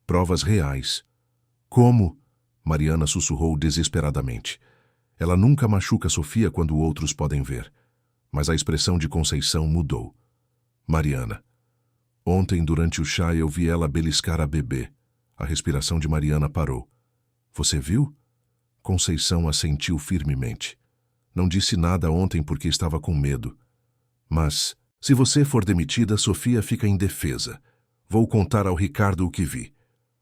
Provas reais. Como? Mariana sussurrou desesperadamente. Ela nunca machuca Sofia quando outros podem ver. Mas a expressão de Conceição mudou. Mariana. Ontem, durante o chá, eu vi ela beliscar a bebê. A respiração de Mariana parou. Você viu? Conceição assentiu firmemente. Não disse nada ontem porque estava com medo. Mas, se você for demitida, Sofia fica indefesa. Vou contar ao Ricardo o que vi.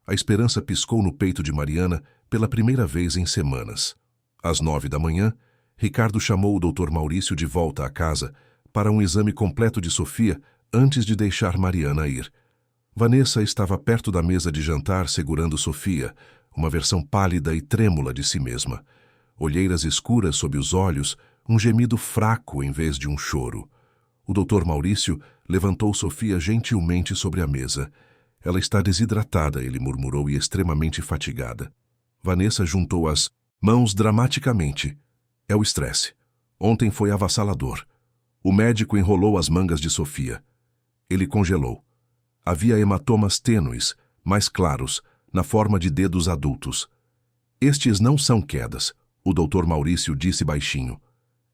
A esperança piscou no peito de Mariana pela primeira vez em semanas. Às 9 da manhã, Ricardo chamou o Dr. Maurício de volta à casa para um exame completo de Sofia antes de deixar Mariana ir. Vanessa estava perto da mesa de jantar segurando Sofia, uma versão pálida e trêmula de si mesma. Olheiras escuras sob os olhos, um gemido fraco em vez de um choro. O Dr. Maurício levantou Sofia gentilmente sobre a mesa. Ela está desidratada, ele murmurou, e extremamente fatigada. Vanessa juntou as mãos dramaticamente. É o estresse. Ontem foi avassalador. O médico enrolou as mangas de Sofia. Ele congelou. Havia hematomas tênues, mais claros, na forma de dedos adultos. Estes não são quedas, o Dr. Maurício disse baixinho.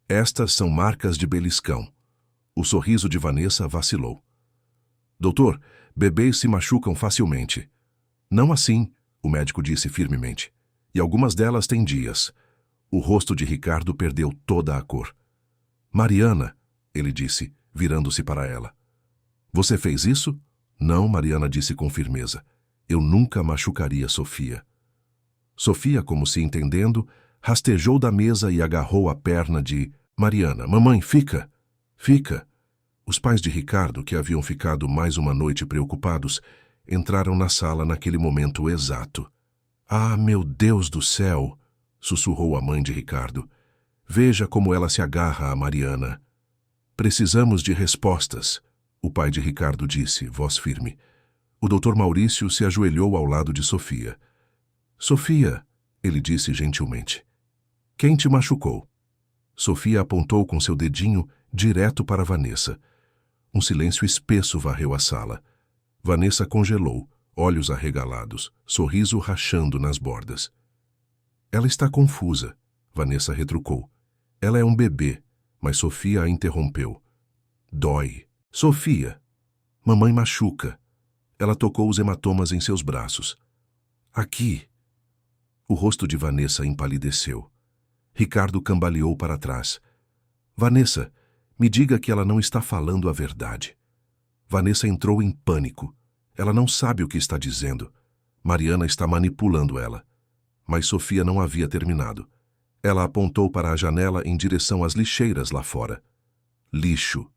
Estas são marcas de beliscão. O sorriso de Vanessa vacilou. Doutor, bebês se machucam facilmente. Não assim, o médico disse firmemente. E algumas delas têm dias. O rosto de Ricardo perdeu toda a cor. Mariana, ele disse, virando-se para ela. Você fez isso? Não, Mariana disse com firmeza. Eu nunca machucaria Sofia. Sofia, como se entendendo, rastejou da mesa e agarrou a perna de Mariana. Mamãe, fica! Fica! Os pais de Ricardo, que haviam ficado mais uma noite preocupados, entraram na sala naquele momento exato. Ah, meu Deus do céu! Sussurrou a mãe de Ricardo. Veja como ela se agarra a Mariana. Precisamos de respostas, o pai de Ricardo disse, voz firme. O Dr. Maurício se ajoelhou ao lado de Sofia. Sofia, ele disse gentilmente. Quem te machucou? Sofia apontou com seu dedinho direto para Vanessa. Um silêncio espesso varreu a sala. Vanessa congelou, olhos arregalados, sorriso rachando nas bordas. Ela está confusa, Vanessa retrucou. Ela é um bebê, mas Sofia a interrompeu. Dói. Sofia! Mamãe machuca. Ela tocou os hematomas em seus braços. Aqui. O rosto de Vanessa empalideceu. Ricardo cambaleou para trás. Vanessa, me diga que ela não está falando a verdade. Vanessa entrou em pânico. Ela não sabe o que está dizendo. Mariana está manipulando ela. Mas Sofia não havia terminado. Ela apontou para a janela em direção às lixeiras lá fora. Lixo.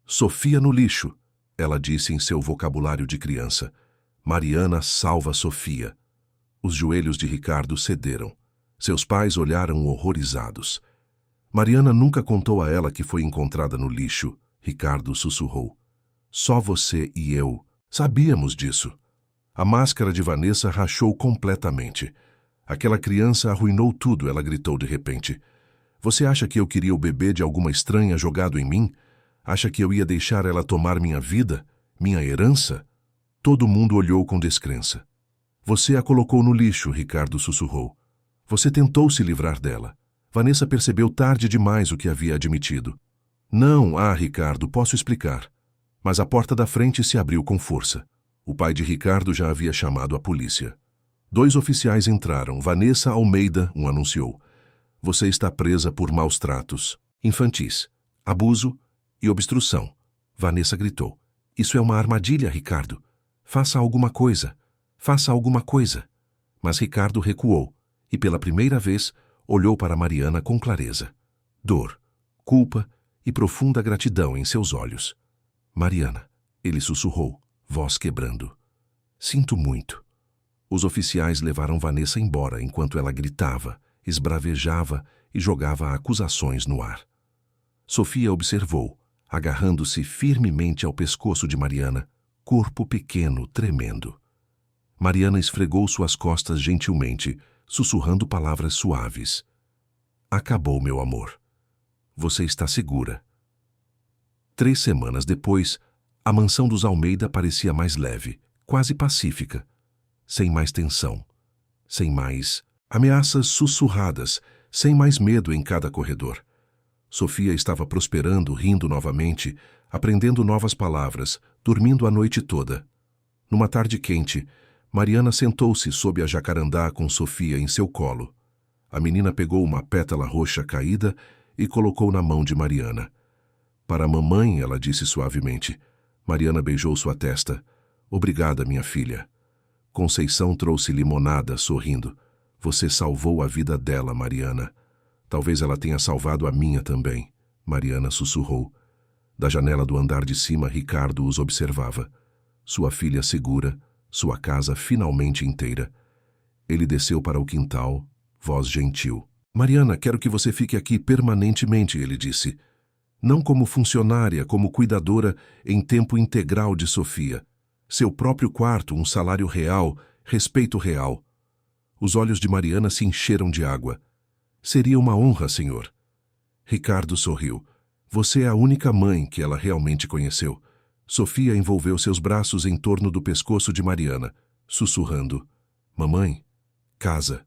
Sofia no lixo, ela disse em seu vocabulário de criança. Mariana salva Sofia. Os joelhos de Ricardo cederam. Seus pais olharam horrorizados. Mariana nunca contou a ela que foi encontrada no lixo, Ricardo sussurrou. Só você e eu sabíamos disso. A máscara de Vanessa rachou completamente. Aquela criança arruinou tudo, ela gritou de repente. Você acha que eu queria o bebê de alguma estranha jogado em mim? Acha que eu ia deixar ela tomar minha vida? Minha herança? Todo mundo olhou com descrença. Você a colocou no lixo, Ricardo sussurrou. Você tentou se livrar dela. Vanessa percebeu tarde demais o que havia admitido. Não, Ricardo, posso explicar. Mas a porta da frente se abriu com força. O pai de Ricardo já havia chamado a polícia. 2 oficiais entraram. Vanessa Almeida anunciou. Você está presa por maus tratos, infantis, abuso e obstrução. Vanessa gritou. Isso é uma armadilha, Ricardo. Faça alguma coisa. Faça alguma coisa. Mas Ricardo recuou e, pela primeira vez, olhou para Mariana com clareza. Dor, culpa e profunda gratidão em seus olhos. Mariana, ele sussurrou, voz quebrando. Sinto muito. Os oficiais levaram Vanessa embora enquanto ela gritava, esbravejava e jogava acusações no ar. Sofia observou, agarrando-se firmemente ao pescoço de Mariana, corpo pequeno, tremendo. Mariana esfregou suas costas gentilmente, sussurrando palavras suaves. Acabou, meu amor. Você está segura. 3 semanas depois, a mansão dos Almeida parecia mais leve, quase pacífica, sem mais tensão, sem mais ameaças sussurradas, sem mais medo em cada corredor. Sofia estava prosperando, rindo novamente, aprendendo novas palavras, dormindo a noite toda. Numa tarde quente, Mariana sentou-se sob a jacarandá com Sofia em seu colo. A menina pegou uma pétala roxa caída e colocou na mão de Mariana. Para a mamãe, ela disse suavemente. Mariana beijou sua testa. Obrigada, minha filha. Conceição trouxe limonada, sorrindo. Você salvou a vida dela, Mariana. Talvez ela tenha salvado a minha também, Mariana sussurrou. Da janela do andar de cima, Ricardo os observava. Sua filha segura, sua casa finalmente inteira. Ele desceu para o quintal, voz gentil. Mariana, quero que você fique aqui permanentemente, ele disse. Não como funcionária, como cuidadora em tempo integral de Sofia. Seu próprio quarto, um salário real, respeito real. Os olhos de Mariana se encheram de água. Seria uma honra, senhor. Ricardo sorriu. Você é a única mãe que ela realmente conheceu. Sofia envolveu seus braços em torno do pescoço de Mariana, sussurrando. Mamãe, casa.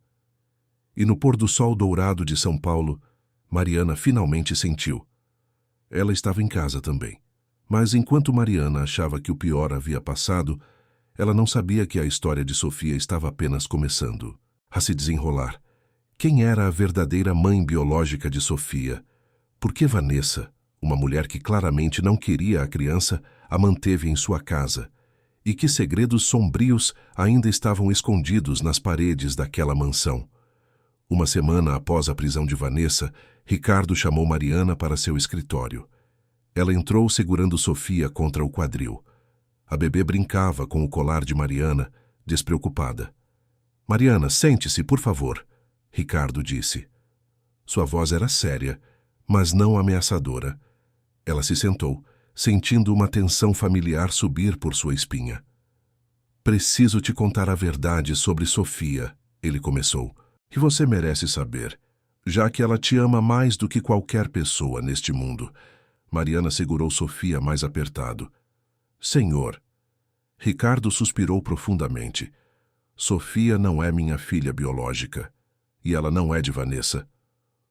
E no pôr do sol dourado de São Paulo, Mariana finalmente sentiu. Ela estava em casa também. Mas enquanto Mariana achava que o pior havia passado, ela não sabia que a história de Sofia estava apenas começando a se desenrolar. Quem era a verdadeira mãe biológica de Sofia? Por que Vanessa, uma mulher que claramente não queria a criança, a manteve em sua casa? E que segredos sombrios ainda estavam escondidos nas paredes daquela mansão? Uma semana após a prisão de Vanessa, Ricardo chamou Mariana para seu escritório. Ela entrou segurando Sofia contra o quadril. A bebê brincava com o colar de Mariana, despreocupada. Mariana, sente-se, por favor, Ricardo disse. Sua voz era séria, mas não ameaçadora. Ela se sentou, sentindo uma tensão familiar subir por sua espinha. Preciso te contar a verdade sobre Sofia, ele começou. Que você merece saber, já que ela te ama mais do que qualquer pessoa neste mundo. Mariana segurou Sofia mais apertado. Senhor. Ricardo suspirou profundamente. Sofia não é minha filha biológica. E ela não é de Vanessa.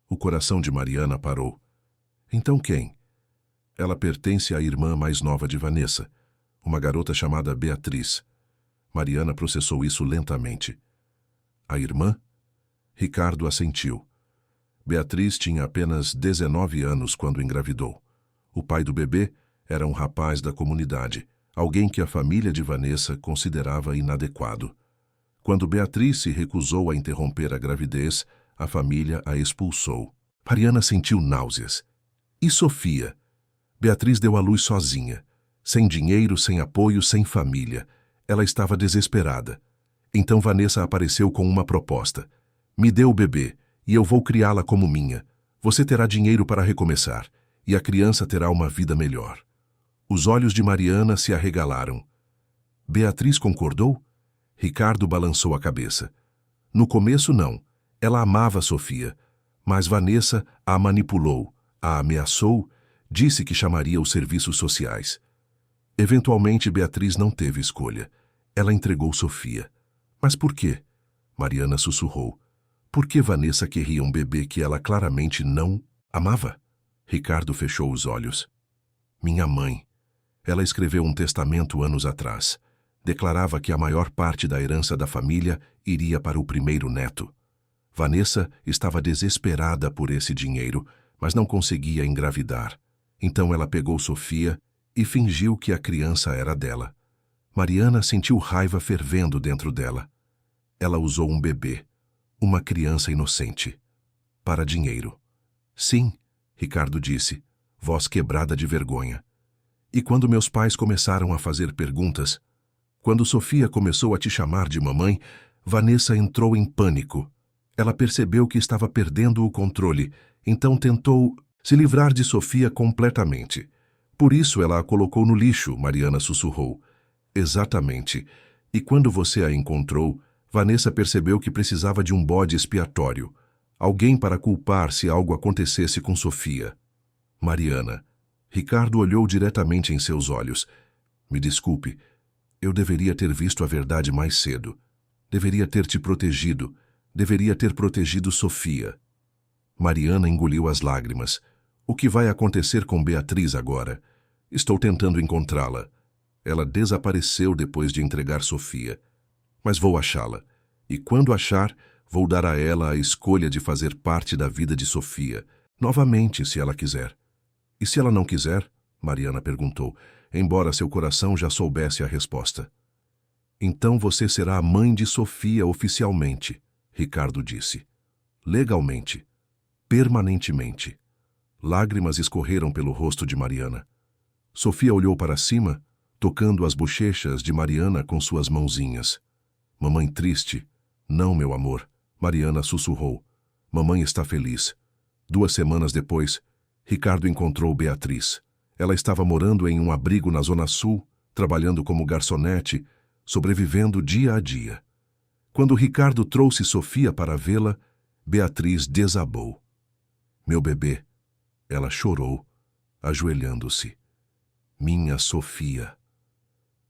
O coração de Mariana parou. Então quem? Ela pertence à irmã mais nova de Vanessa, uma garota chamada Beatriz. Mariana processou isso lentamente. A irmã? Ricardo assentiu. Beatriz tinha apenas 19 anos quando engravidou. O pai do bebê era um rapaz da comunidade, alguém que a família de Vanessa considerava inadequado. Quando Beatriz se recusou a interromper a gravidez, a família a expulsou. Mariana sentiu náuseas. E Sofia? Beatriz deu à luz sozinha, sem dinheiro, sem apoio, sem família. Ela estava desesperada. Então Vanessa apareceu com uma proposta. Me dê o bebê, e eu vou criá-la como minha. Você terá dinheiro para recomeçar, e a criança terá uma vida melhor. Os olhos de Mariana se arregalaram. Beatriz concordou? Ricardo balançou a cabeça. No começo, não. Ela amava Sofia, mas Vanessa a manipulou, a ameaçou, disse que chamaria os serviços sociais. Eventualmente, Beatriz não teve escolha. Ela entregou Sofia. Mas por quê? Mariana sussurrou. Por que Vanessa queria um bebê que ela claramente não amava? Ricardo fechou os olhos. Minha mãe. Ela escreveu um testamento anos atrás. Declarava que a maior parte da herança da família iria para o primeiro neto. Vanessa estava desesperada por esse dinheiro, mas não conseguia engravidar. Então ela pegou Sofia e fingiu que a criança era dela. Mariana sentiu raiva fervendo dentro dela. Ela usou um bebê, uma criança inocente, para dinheiro. Sim, Ricardo disse, voz quebrada de vergonha. E quando meus pais começaram a fazer perguntas, quando Sofia começou a te chamar de mamãe, Vanessa entrou em pânico. Ela percebeu que estava perdendo o controle, então tentou se livrar de Sofia completamente. Por isso ela a colocou no lixo, Mariana sussurrou. Exatamente. E quando você a encontrou, Vanessa percebeu que precisava de um bode expiatório, alguém para culpar se algo acontecesse com Sofia. Mariana. Ricardo olhou diretamente em seus olhos. Me desculpe, eu deveria ter visto a verdade mais cedo. Deveria ter te protegido. Deveria ter protegido Sofia. Mariana engoliu as lágrimas. O que vai acontecer com Beatriz agora? Estou tentando encontrá-la. Ela desapareceu depois de entregar Sofia. Mas vou achá-la. E quando achar, vou dar a ela a escolha de fazer parte da vida de Sofia, novamente, se ela quiser. E se ela não quiser? Mariana perguntou, embora seu coração já soubesse a resposta. Então você será a mãe de Sofia oficialmente, Ricardo disse. Legalmente. Permanentemente. Lágrimas escorreram pelo rosto de Mariana. Sofia olhou para cima, tocando as bochechas de Mariana com suas mãozinhas. Mamãe triste. Não, meu amor, Mariana sussurrou. Mamãe está feliz. 2 semanas depois, Ricardo encontrou Beatriz. Ela estava morando em um abrigo na Zona Sul, trabalhando como garçonete, sobrevivendo dia a dia. Quando Ricardo trouxe Sofia para vê-la, Beatriz desabou. Meu bebê. Ela chorou, ajoelhando-se. Minha Sofia.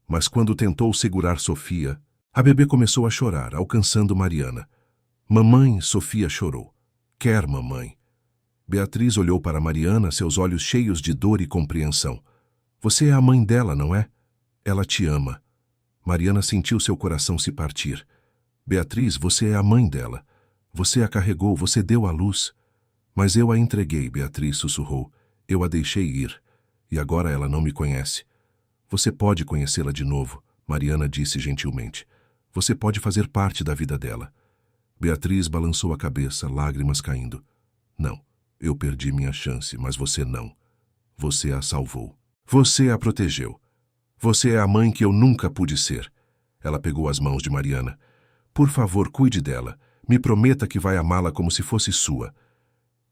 Mas quando tentou segurar Sofia, a bebê começou a chorar, alcançando Mariana. Mamãe, Sofia chorou. Quer mamãe. Beatriz olhou para Mariana, seus olhos cheios de dor e compreensão. Você é a mãe dela, não é? Ela te ama. Mariana sentiu seu coração se partir. Beatriz, você é a mãe dela. Você a carregou, você deu à luz. Mas eu a entreguei, Beatriz sussurrou. Eu a deixei ir. E agora ela não me conhece. Você pode conhecê-la de novo, Mariana disse gentilmente. Você pode fazer parte da vida dela. Beatriz balançou a cabeça, lágrimas caindo. Não, eu perdi minha chance, mas você não. Você a salvou. Você a protegeu. Você é a mãe que eu nunca pude ser. Ela pegou as mãos de Mariana. Por favor, cuide dela. Me prometa que vai amá-la como se fosse sua.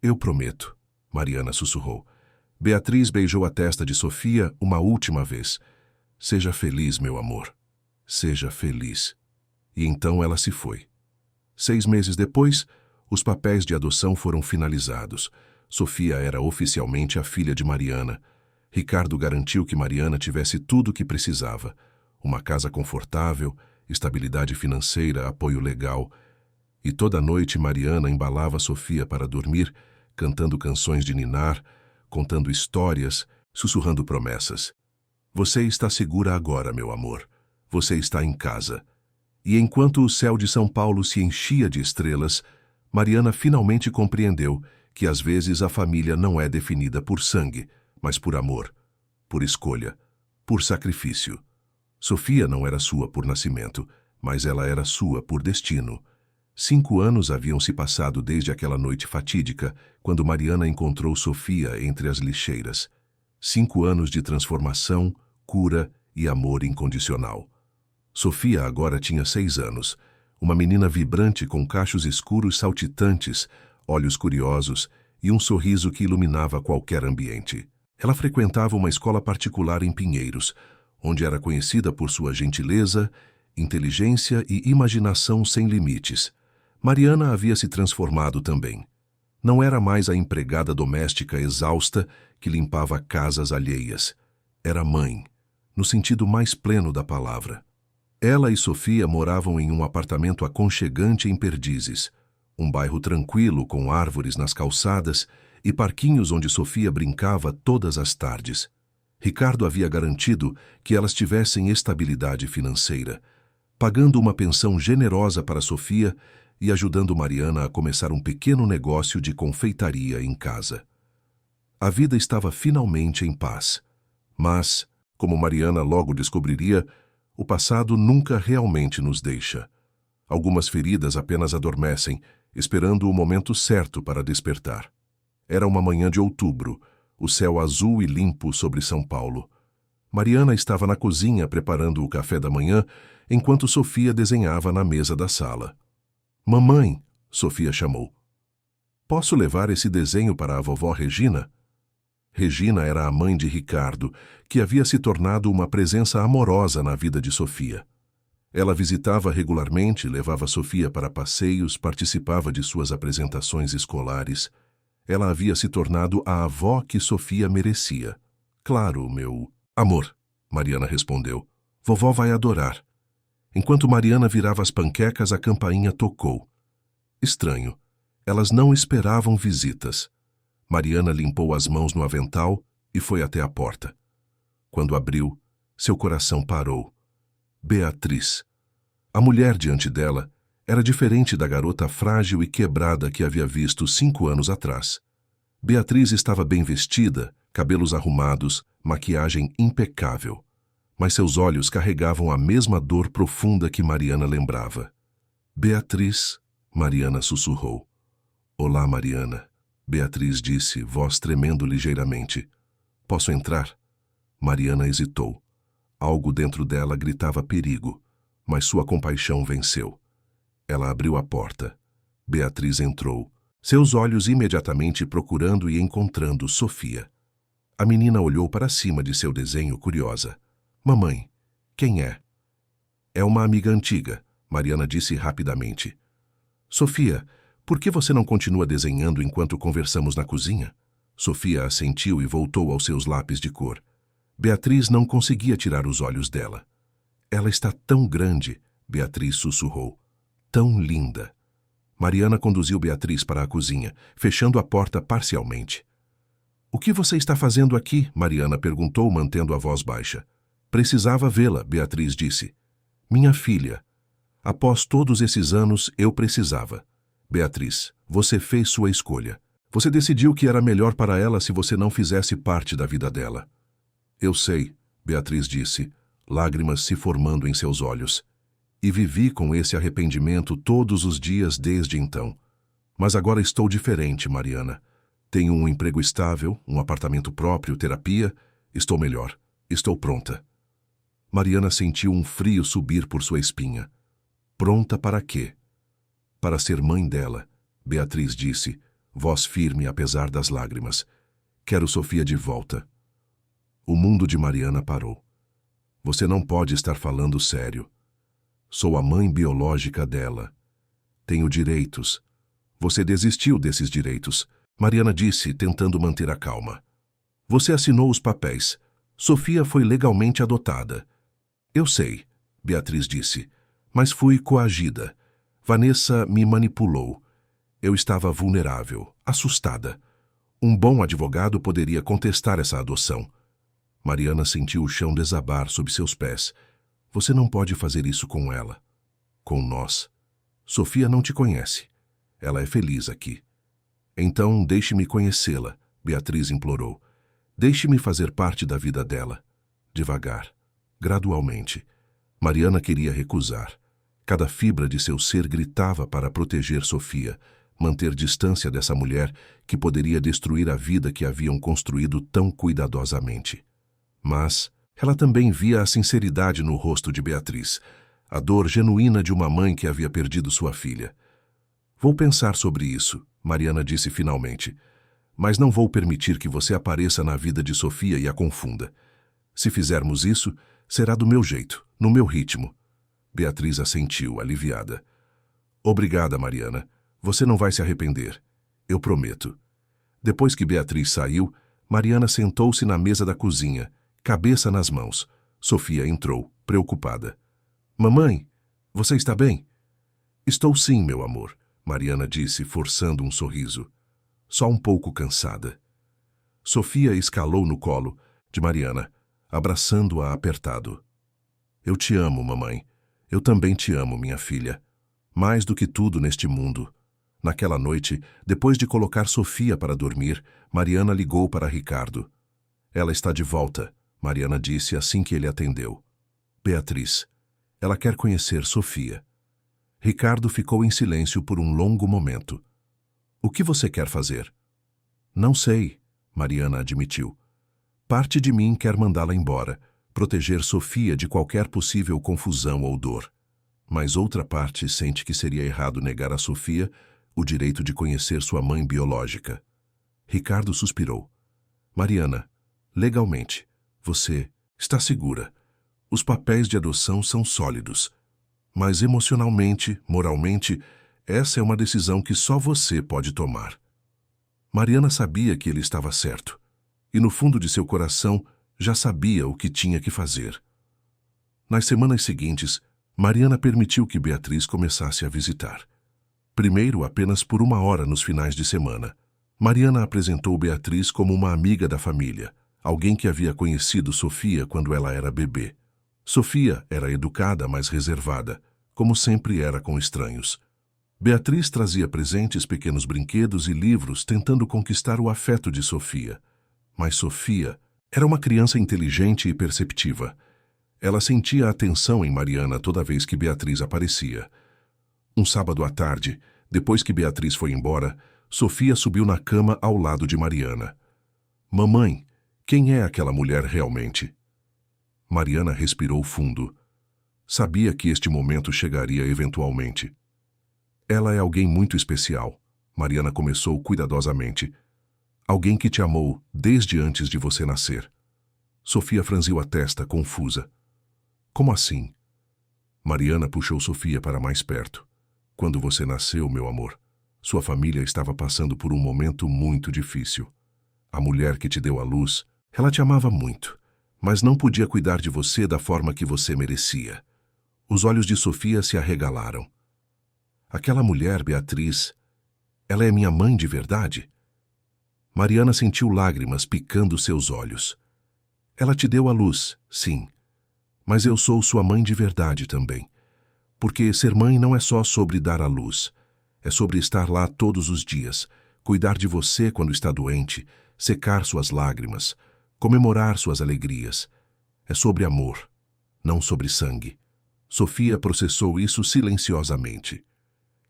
Eu prometo, Mariana sussurrou. Beatriz beijou a testa de Sofia uma última vez. Seja feliz, meu amor. Seja feliz. E então ela se foi. 6 meses depois, os papéis de adoção foram finalizados. Sofia era oficialmente a filha de Mariana. Ricardo garantiu que Mariana tivesse tudo o que precisava. Uma casa confortável, estabilidade financeira, apoio legal. E toda noite Mariana embalava Sofia para dormir, cantando canções de ninar, contando histórias, sussurrando promessas. Você está segura agora, meu amor. Você está em casa. E enquanto o céu de São Paulo se enchia de estrelas, Mariana finalmente compreendeu que às vezes a família não é definida por sangue, mas por amor, por escolha, por sacrifício. Sofia não era sua por nascimento, mas ela era sua por destino. 5 anos haviam se passado desde aquela noite fatídica, quando Mariana encontrou Sofia entre as lixeiras. 5 anos de transformação, cura e amor incondicional. Sofia agora tinha 6 anos, uma menina vibrante com cachos escuros saltitantes, olhos curiosos e um sorriso que iluminava qualquer ambiente. Ela frequentava uma escola particular em Pinheiros, onde era conhecida por sua gentileza, inteligência e imaginação sem limites. Mariana havia se transformado também. Não era mais a empregada doméstica exausta que limpava casas alheias. Era mãe, no sentido mais pleno da palavra. Ela e Sofia moravam em um apartamento aconchegante em Perdizes. Um bairro tranquilo com árvores nas calçadas e parquinhos onde Sofia brincava todas as tardes. Ricardo havia garantido que elas tivessem estabilidade financeira, pagando uma pensão generosa para Sofia e ajudando Mariana a começar um pequeno negócio de confeitaria em casa. A vida estava finalmente em paz. Mas, como Mariana logo descobriria, o passado nunca realmente nos deixa. Algumas feridas apenas adormecem, esperando o momento certo para despertar. Era uma manhã de outubro, o céu azul e limpo sobre São Paulo. Mariana estava na cozinha preparando o café da manhã, enquanto Sofia desenhava na mesa da sala. "Mamãe", Sofia chamou. "Posso levar esse desenho para a vovó Regina?" Regina era a mãe de Ricardo, que havia se tornado uma presença amorosa na vida de Sofia. Ela visitava regularmente, levava Sofia para passeios, participava de suas apresentações escolares. Ela havia se tornado a avó que Sofia merecia. "Claro, meu amor", Mariana respondeu. "Vovó vai adorar." Enquanto Mariana virava as panquecas, a campainha tocou. Estranho. Elas não esperavam visitas. Mariana limpou as mãos no avental e foi até a porta. Quando abriu, seu coração parou. Beatriz. A mulher diante dela era diferente da garota frágil e quebrada que havia visto 5 anos atrás. Beatriz estava bem vestida, cabelos arrumados, maquiagem impecável. Mas seus olhos carregavam a mesma dor profunda que Mariana lembrava. "Beatriz", Mariana sussurrou. "Olá, Mariana", Beatriz disse, voz tremendo ligeiramente. "Posso entrar?" Mariana hesitou. Algo dentro dela gritava perigo, mas sua compaixão venceu. Ela abriu a porta. Beatriz entrou, seus olhos imediatamente procurando e encontrando Sofia. A menina olhou para cima de seu desenho curiosa. "Mamãe, quem é?" "É uma amiga antiga", Mariana disse rapidamente. "Sofia, por que você não continua desenhando enquanto conversamos na cozinha?" Sofia assentiu e voltou aos seus lápis de cor. Beatriz não conseguia tirar os olhos dela. "Ela está tão grande", Beatriz sussurrou. "Tão linda." Mariana conduziu Beatriz para a cozinha, fechando a porta parcialmente. "O que você está fazendo aqui?" Mariana perguntou, mantendo a voz baixa. "Precisava vê-la", Beatriz disse. "Minha filha. Após todos esses anos, eu precisava." "Beatriz, você fez sua escolha. Você decidiu que era melhor para ela se você não fizesse parte da vida dela." "Eu sei", Beatriz disse, lágrimas se formando em seus olhos. "E vivi com esse arrependimento todos os dias desde então. Mas agora estou diferente, Mariana. Tenho um emprego estável, um apartamento próprio, terapia. Estou melhor. Estou pronta." Mariana sentiu um frio subir por sua espinha. "Pronta para quê?" "Para ser mãe dela", Beatriz disse, voz firme apesar das lágrimas. "Quero Sofia de volta." O mundo de Mariana parou. "Você não pode estar falando sério. Sou a mãe biológica dela. Tenho direitos." "Você desistiu desses direitos", Mariana disse, tentando manter a calma. "Você assinou os papéis. Sofia foi legalmente adotada." "Eu sei", Beatriz disse, "mas fui coagida. Vanessa me manipulou. Eu estava vulnerável, assustada. Um bom advogado poderia contestar essa adoção." Mariana sentiu o chão desabar sob seus pés. "Você não pode fazer isso com ela. Com nós. Sofia não te conhece. Ela é feliz aqui." "Então, deixe-me conhecê-la", Beatriz implorou. "Deixe-me fazer parte da vida dela. Devagar. Gradualmente." Mariana queria recusar. Cada fibra de seu ser gritava para proteger Sofia, manter distância dessa mulher que poderia destruir a vida que haviam construído tão cuidadosamente. Mas ela também via a sinceridade no rosto de Beatriz, a dor genuína de uma mãe que havia perdido sua filha. "Vou pensar sobre isso", Mariana disse finalmente. "Mas não vou permitir que você apareça na vida de Sofia e a confunda. Se fizermos isso, será do meu jeito, no meu ritmo." Beatriz assentiu, aliviada. "Obrigada, Mariana. Você não vai se arrepender. Eu prometo." Depois que Beatriz saiu, Mariana sentou-se na mesa da cozinha, cabeça nas mãos. Sofia entrou, preocupada. "Mamãe, você está bem?" "Estou sim, meu amor." Mariana disse, forçando um sorriso. Só um pouco cansada. Sofia escalou no colo de Mariana, abraçando-a apertado. Eu te amo, mamãe. Eu também te amo, minha filha. Mais do que tudo neste mundo. Naquela noite, depois de colocar Sofia para dormir, Mariana ligou para Ricardo. Ela está de volta, Mariana disse assim que ele atendeu. Beatriz. Ela quer conhecer Sofia. Ricardo ficou em silêncio por um longo momento. O que você quer fazer? Não sei, Mariana admitiu. Parte de mim quer mandá-la embora, proteger Sofia de qualquer possível confusão ou dor. Mas outra parte sente que seria errado negar a Sofia o direito de conhecer sua mãe biológica. Ricardo suspirou. Mariana, legalmente, você está segura. Os papéis de adoção são sólidos. Mas emocionalmente, moralmente, essa é uma decisão que só você pode tomar. Mariana sabia que ele estava certo. E no fundo de seu coração, já sabia o que tinha que fazer. Nas semanas seguintes, Mariana permitiu que Beatriz começasse a visitar. Primeiro, apenas por 1 hora nos finais de semana. Mariana apresentou Beatriz como uma amiga da família, alguém que havia conhecido Sofia quando ela era bebê. Sofia era educada, mas reservada, como sempre era com estranhos. Beatriz trazia presentes, pequenos brinquedos e livros, tentando conquistar o afeto de Sofia. Mas Sofia era uma criança inteligente e perceptiva. Ela sentia a atenção em Mariana toda vez que Beatriz aparecia. Um sábado à tarde, depois que Beatriz foi embora, Sofia subiu na cama ao lado de Mariana. Mamãe, quem é aquela mulher realmente? Mariana respirou fundo. Sabia que este momento chegaria eventualmente. Ela é alguém muito especial, Mariana começou cuidadosamente. Alguém que te amou desde antes de você nascer. Sofia franziu a testa, confusa. Como assim? Mariana puxou Sofia para mais perto. Quando você nasceu, meu amor, sua família estava passando por um momento muito difícil. A mulher que te deu à luz, ela te amava muito, mas não podia cuidar de você da forma que você merecia. Os olhos de Sofia se arregalaram. Aquela mulher, Beatriz, ela é minha mãe de verdade? Mariana sentiu lágrimas picando seus olhos. Ela te deu à luz, sim, mas eu sou sua mãe de verdade também. Porque ser mãe não é só sobre dar à luz. É sobre estar lá todos os dias, cuidar de você quando está doente, secar suas lágrimas, comemorar suas alegrias. É sobre amor, não sobre sangue. Sofia processou isso silenciosamente.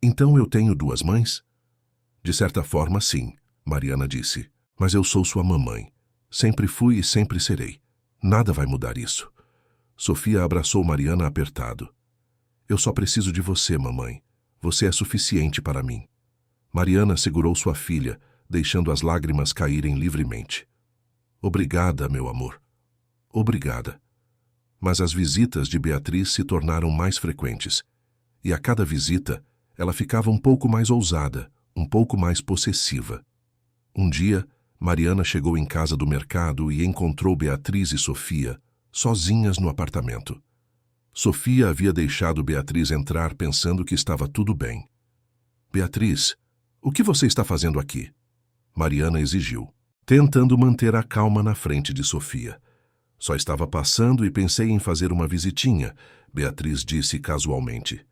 Então eu tenho 2 mães? De certa forma, sim, Mariana disse. Mas eu sou sua mamãe. Sempre fui e sempre serei. Nada vai mudar isso. Sofia abraçou Mariana apertado. Eu só preciso de você, mamãe. Você é suficiente para mim. Mariana segurou sua filha, deixando as lágrimas caírem livremente. Obrigada, meu amor. Obrigada. Mas as visitas de Beatriz se tornaram mais frequentes. E a cada visita, ela ficava um pouco mais ousada, um pouco mais possessiva. Um dia, Mariana chegou em casa do mercado e encontrou Beatriz e Sofia, sozinhas no apartamento. Sofia havia deixado Beatriz entrar pensando que estava tudo bem. Beatriz, o que você está fazendo aqui? Mariana exigiu, tentando manter a calma na frente de Sofia. Só estava passando e pensei em fazer uma visitinha, Beatriz disse casualmente.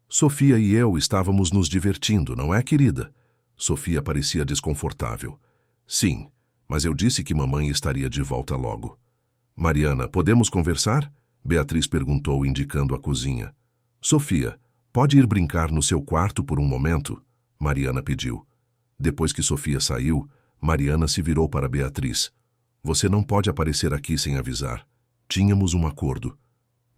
Sofia e eu estávamos nos divertindo, não é, querida? Sofia parecia desconfortável. Sim, mas eu disse que mamãe estaria de volta logo. Mariana, podemos conversar? Beatriz perguntou, indicando a cozinha. Sofia, pode ir brincar no seu quarto por um momento? Mariana pediu. Depois que Sofia saiu, Mariana se virou para Beatriz. Você não pode aparecer aqui sem avisar. Tínhamos um acordo.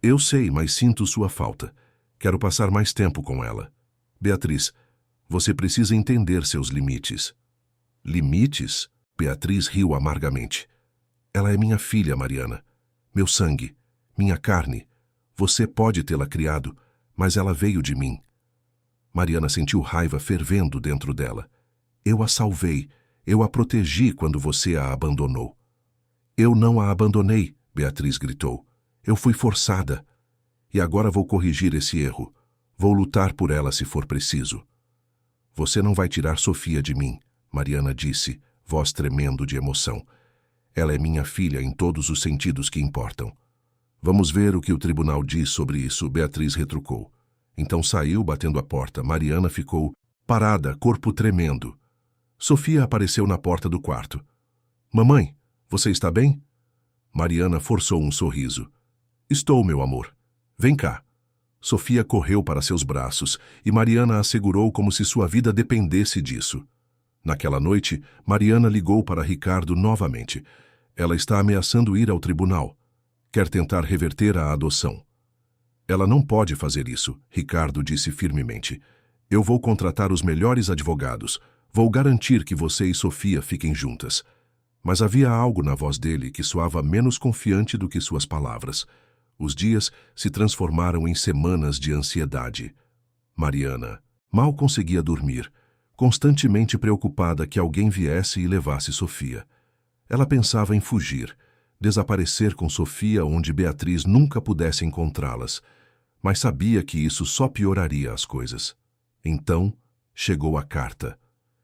Eu sei, mas sinto sua falta. Quero passar mais tempo com ela. Beatriz, você precisa entender seus limites. Limites? Beatriz riu amargamente. Ela é minha filha, Mariana. Meu sangue. Minha carne. Você pode tê-la criado, mas ela veio de mim. Mariana sentiu raiva fervendo dentro dela. Eu a salvei. Eu a protegi quando você a abandonou. Eu não a abandonei, Beatriz gritou. Eu fui forçada. E agora vou corrigir esse erro. Vou lutar por ela se for preciso. Você não vai tirar Sofia de mim, Mariana disse, voz tremendo de emoção. Ela é minha filha em todos os sentidos que importam. Vamos ver o que o tribunal diz sobre isso, Beatriz retrucou. Então saiu batendo a porta. Mariana ficou parada, corpo tremendo. Sofia apareceu na porta do quarto. Mamãe, você está bem? Mariana forçou um sorriso. Estou, meu amor. Vem cá. Sofia correu para seus braços e Mariana a segurou como se sua vida dependesse disso. Naquela noite, Mariana ligou para Ricardo novamente. Ela está ameaçando ir ao tribunal. Quer tentar reverter a adoção. Ela não pode fazer isso, Ricardo disse firmemente. Eu vou contratar os melhores advogados. Vou garantir que você e Sofia fiquem juntas. Mas havia algo na voz dele que soava menos confiante do que suas palavras. Os dias se transformaram em semanas de ansiedade. Mariana mal conseguia dormir, constantemente preocupada que alguém viesse e levasse Sofia. Ela pensava em fugir, desaparecer com Sofia onde Beatriz nunca pudesse encontrá-las, mas sabia que isso só pioraria as coisas. Então, chegou a carta.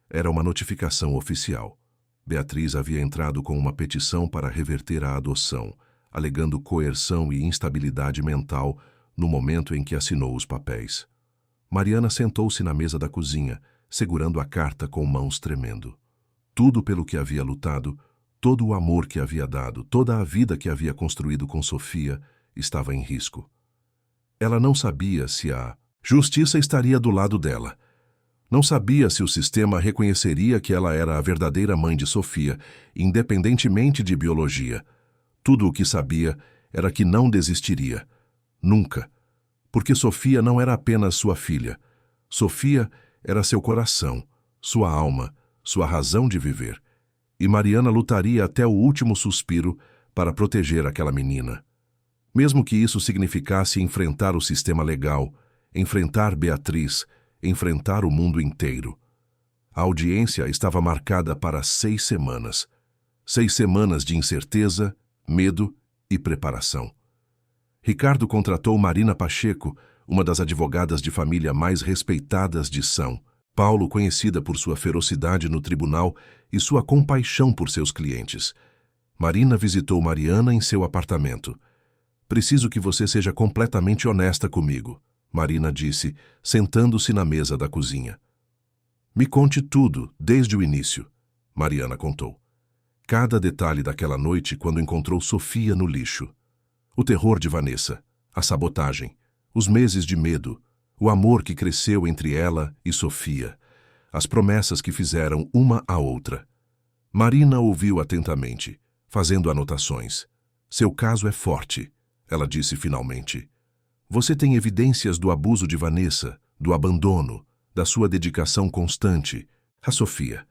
Era uma notificação oficial. Beatriz havia entrado com uma petição para reverter a adoção, alegando coerção e instabilidade mental no momento em que assinou os papéis. Mariana sentou-se na mesa da cozinha, segurando a carta com mãos tremendo. Tudo pelo que havia lutado, todo o amor que havia dado, toda a vida que havia construído com Sofia, estava em risco. Ela não sabia se a justiça estaria do lado dela. Não sabia se o sistema reconheceria que ela era a verdadeira mãe de Sofia, independentemente de biologia. Tudo o que sabia era que não desistiria. Nunca. Porque Sofia não era apenas sua filha. Sofia era seu coração, sua alma, sua razão de viver. E Mariana lutaria até o último suspiro para proteger aquela menina. Mesmo que isso significasse enfrentar o sistema legal, enfrentar Beatriz, enfrentar o mundo inteiro. A audiência estava marcada para 6 semanas. 6 semanas de incerteza, medo e preparação. Ricardo contratou Marina Pacheco, uma das advogadas de família mais respeitadas de São Paulo, conhecida por sua ferocidade no tribunal e sua compaixão por seus clientes. Marina visitou Mariana em seu apartamento. Preciso que você seja completamente honesta comigo, Marina disse, sentando-se na mesa da cozinha. Me conte tudo, desde o início, Mariana contou. Cada detalhe daquela noite quando encontrou Sofia no lixo. O terror de Vanessa, a sabotagem, os meses de medo, o amor que cresceu entre ela e Sofia, as promessas que fizeram uma à outra. Marina ouviu atentamente, fazendo anotações. Seu caso é forte, ela disse finalmente. Você tem evidências do abuso de Vanessa, do abandono, da sua dedicação constante a Sofia.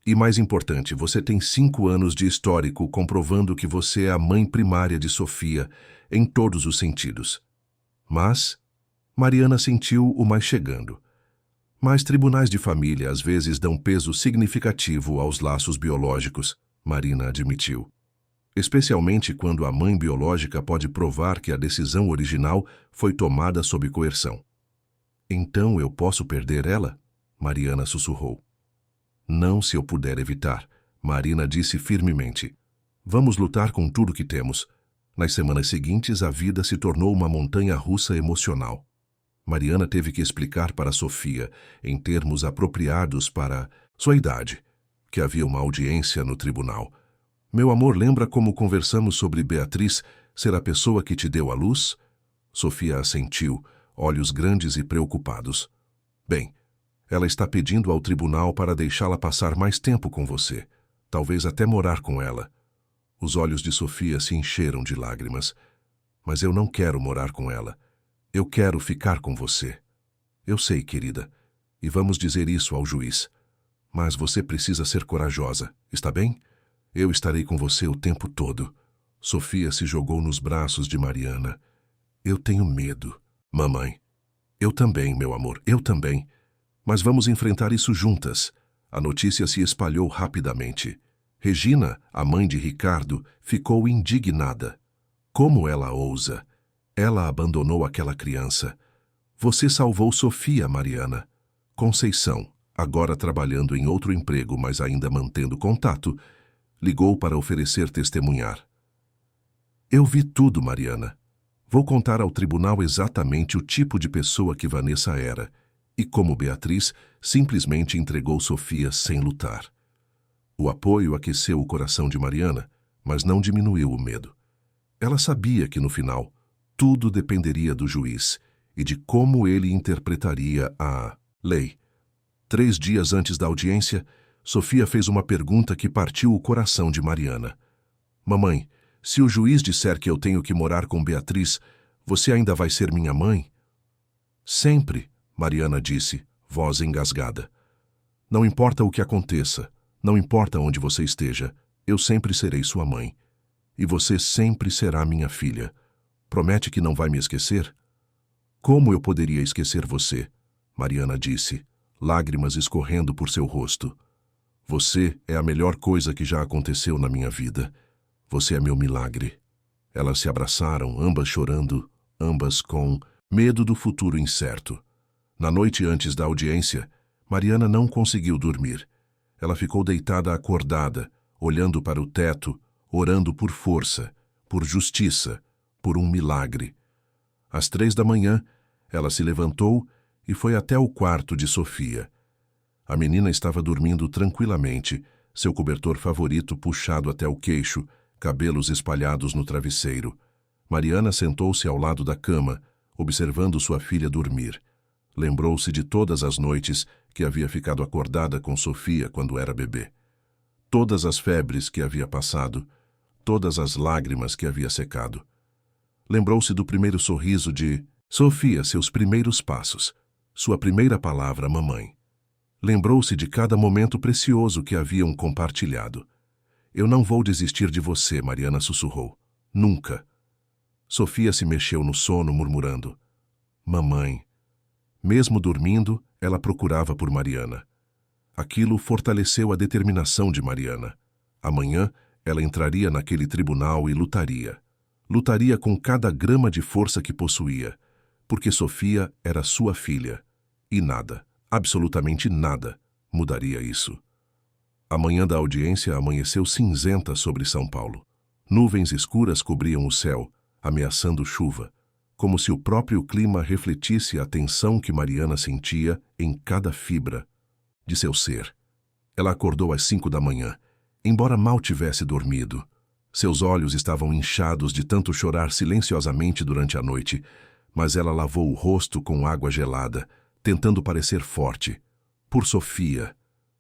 E mais importante, você tem 5 anos de histórico comprovando que você é a mãe primária de Sofia em todos os sentidos. Mas Mariana sentiu o mais chegando. Mas tribunais de família às vezes dão peso significativo aos laços biológicos, Marina admitiu. Especialmente quando a mãe biológica pode provar que a decisão original foi tomada sob coerção. Então eu posso perder ela? Mariana sussurrou. Não se eu puder evitar, Marina disse firmemente. Vamos lutar com tudo que temos. Nas semanas seguintes, a vida se tornou uma montanha-russa emocional. Mariana teve que explicar para Sofia, em termos apropriados para sua idade, que havia uma audiência no tribunal. Meu amor, lembra como conversamos sobre Beatriz ser a pessoa que te deu a luz? Sofia assentiu, olhos grandes e preocupados. Bem, ela está pedindo ao tribunal para deixá-la passar mais tempo com você, talvez até morar com ela. Os olhos de Sofia se encheram de lágrimas. Mas eu não quero morar com ela. Eu quero ficar com você. Eu sei, querida, e vamos dizer isso ao juiz. Mas você precisa ser corajosa, está bem? Eu estarei com você o tempo todo. Sofia se jogou nos braços de Mariana. Eu tenho medo, mamãe. Eu também, meu amor, eu também. Mas vamos enfrentar isso juntas. A notícia se espalhou rapidamente. Regina, a mãe de Ricardo, ficou indignada. Como ela ousa? Ela abandonou aquela criança. Você salvou Sofia, Mariana. Conceição, agora trabalhando em outro emprego, mas ainda mantendo contato, ligou para oferecer testemunhar. Eu vi tudo, Mariana. Vou contar ao tribunal exatamente o tipo de pessoa que Vanessa era e como Beatriz simplesmente entregou Sofia sem lutar. O apoio aqueceu o coração de Mariana, mas não diminuiu o medo. Ela sabia que, no final, tudo dependeria do juiz e de como ele interpretaria a lei. 3 dias antes da audiência, Sofia fez uma pergunta que partiu o coração de Mariana. Mamãe, se o juiz disser que eu tenho que morar com Beatriz, você ainda vai ser minha mãe? Sempre, Mariana disse, voz engasgada. Não importa o que aconteça, não importa onde você esteja, eu sempre serei sua mãe. E você sempre será minha filha. Promete que não vai me esquecer? Como eu poderia esquecer você? Mariana disse, lágrimas escorrendo por seu rosto. Você é a melhor coisa que já aconteceu na minha vida. Você é meu milagre. Elas se abraçaram, ambas chorando, ambas com medo do futuro incerto. Na noite antes da audiência, Mariana não conseguiu dormir. Ela ficou deitada acordada, olhando para o teto, orando por força, por justiça, por um milagre. Às 3 da manhã, ela se levantou e foi até o quarto de Sofia. A menina estava dormindo tranquilamente, seu cobertor favorito puxado até o queixo, cabelos espalhados no travesseiro. Mariana sentou-se ao lado da cama, observando sua filha dormir. Lembrou-se de todas as noites que havia ficado acordada com Sofia quando era bebê. Todas as febres que havia passado, todas as lágrimas que havia secado. Lembrou-se do primeiro sorriso de Sofia, seus primeiros passos, sua primeira palavra, mamãe. Lembrou-se de cada momento precioso que haviam compartilhado. Eu não vou desistir de você, Mariana sussurrou. Nunca. Sofia se mexeu no sono, murmurando. Mamãe. Mesmo dormindo, ela procurava por Mariana. Aquilo fortaleceu a determinação de Mariana. Amanhã, ela entraria naquele tribunal e lutaria. Lutaria com cada grama de força que possuía, porque Sofia era sua filha. E nada, absolutamente nada, mudaria isso. A manhã da audiência amanheceu cinzenta sobre São Paulo. Nuvens escuras cobriam o céu, ameaçando chuva, como se o próprio clima refletisse a tensão que Mariana sentia em cada fibra de seu ser. Ela acordou às 5 da manhã, embora mal tivesse dormido. Seus olhos estavam inchados de tanto chorar silenciosamente durante a noite, mas ela lavou o rosto com água gelada, tentando parecer forte. Por Sofia.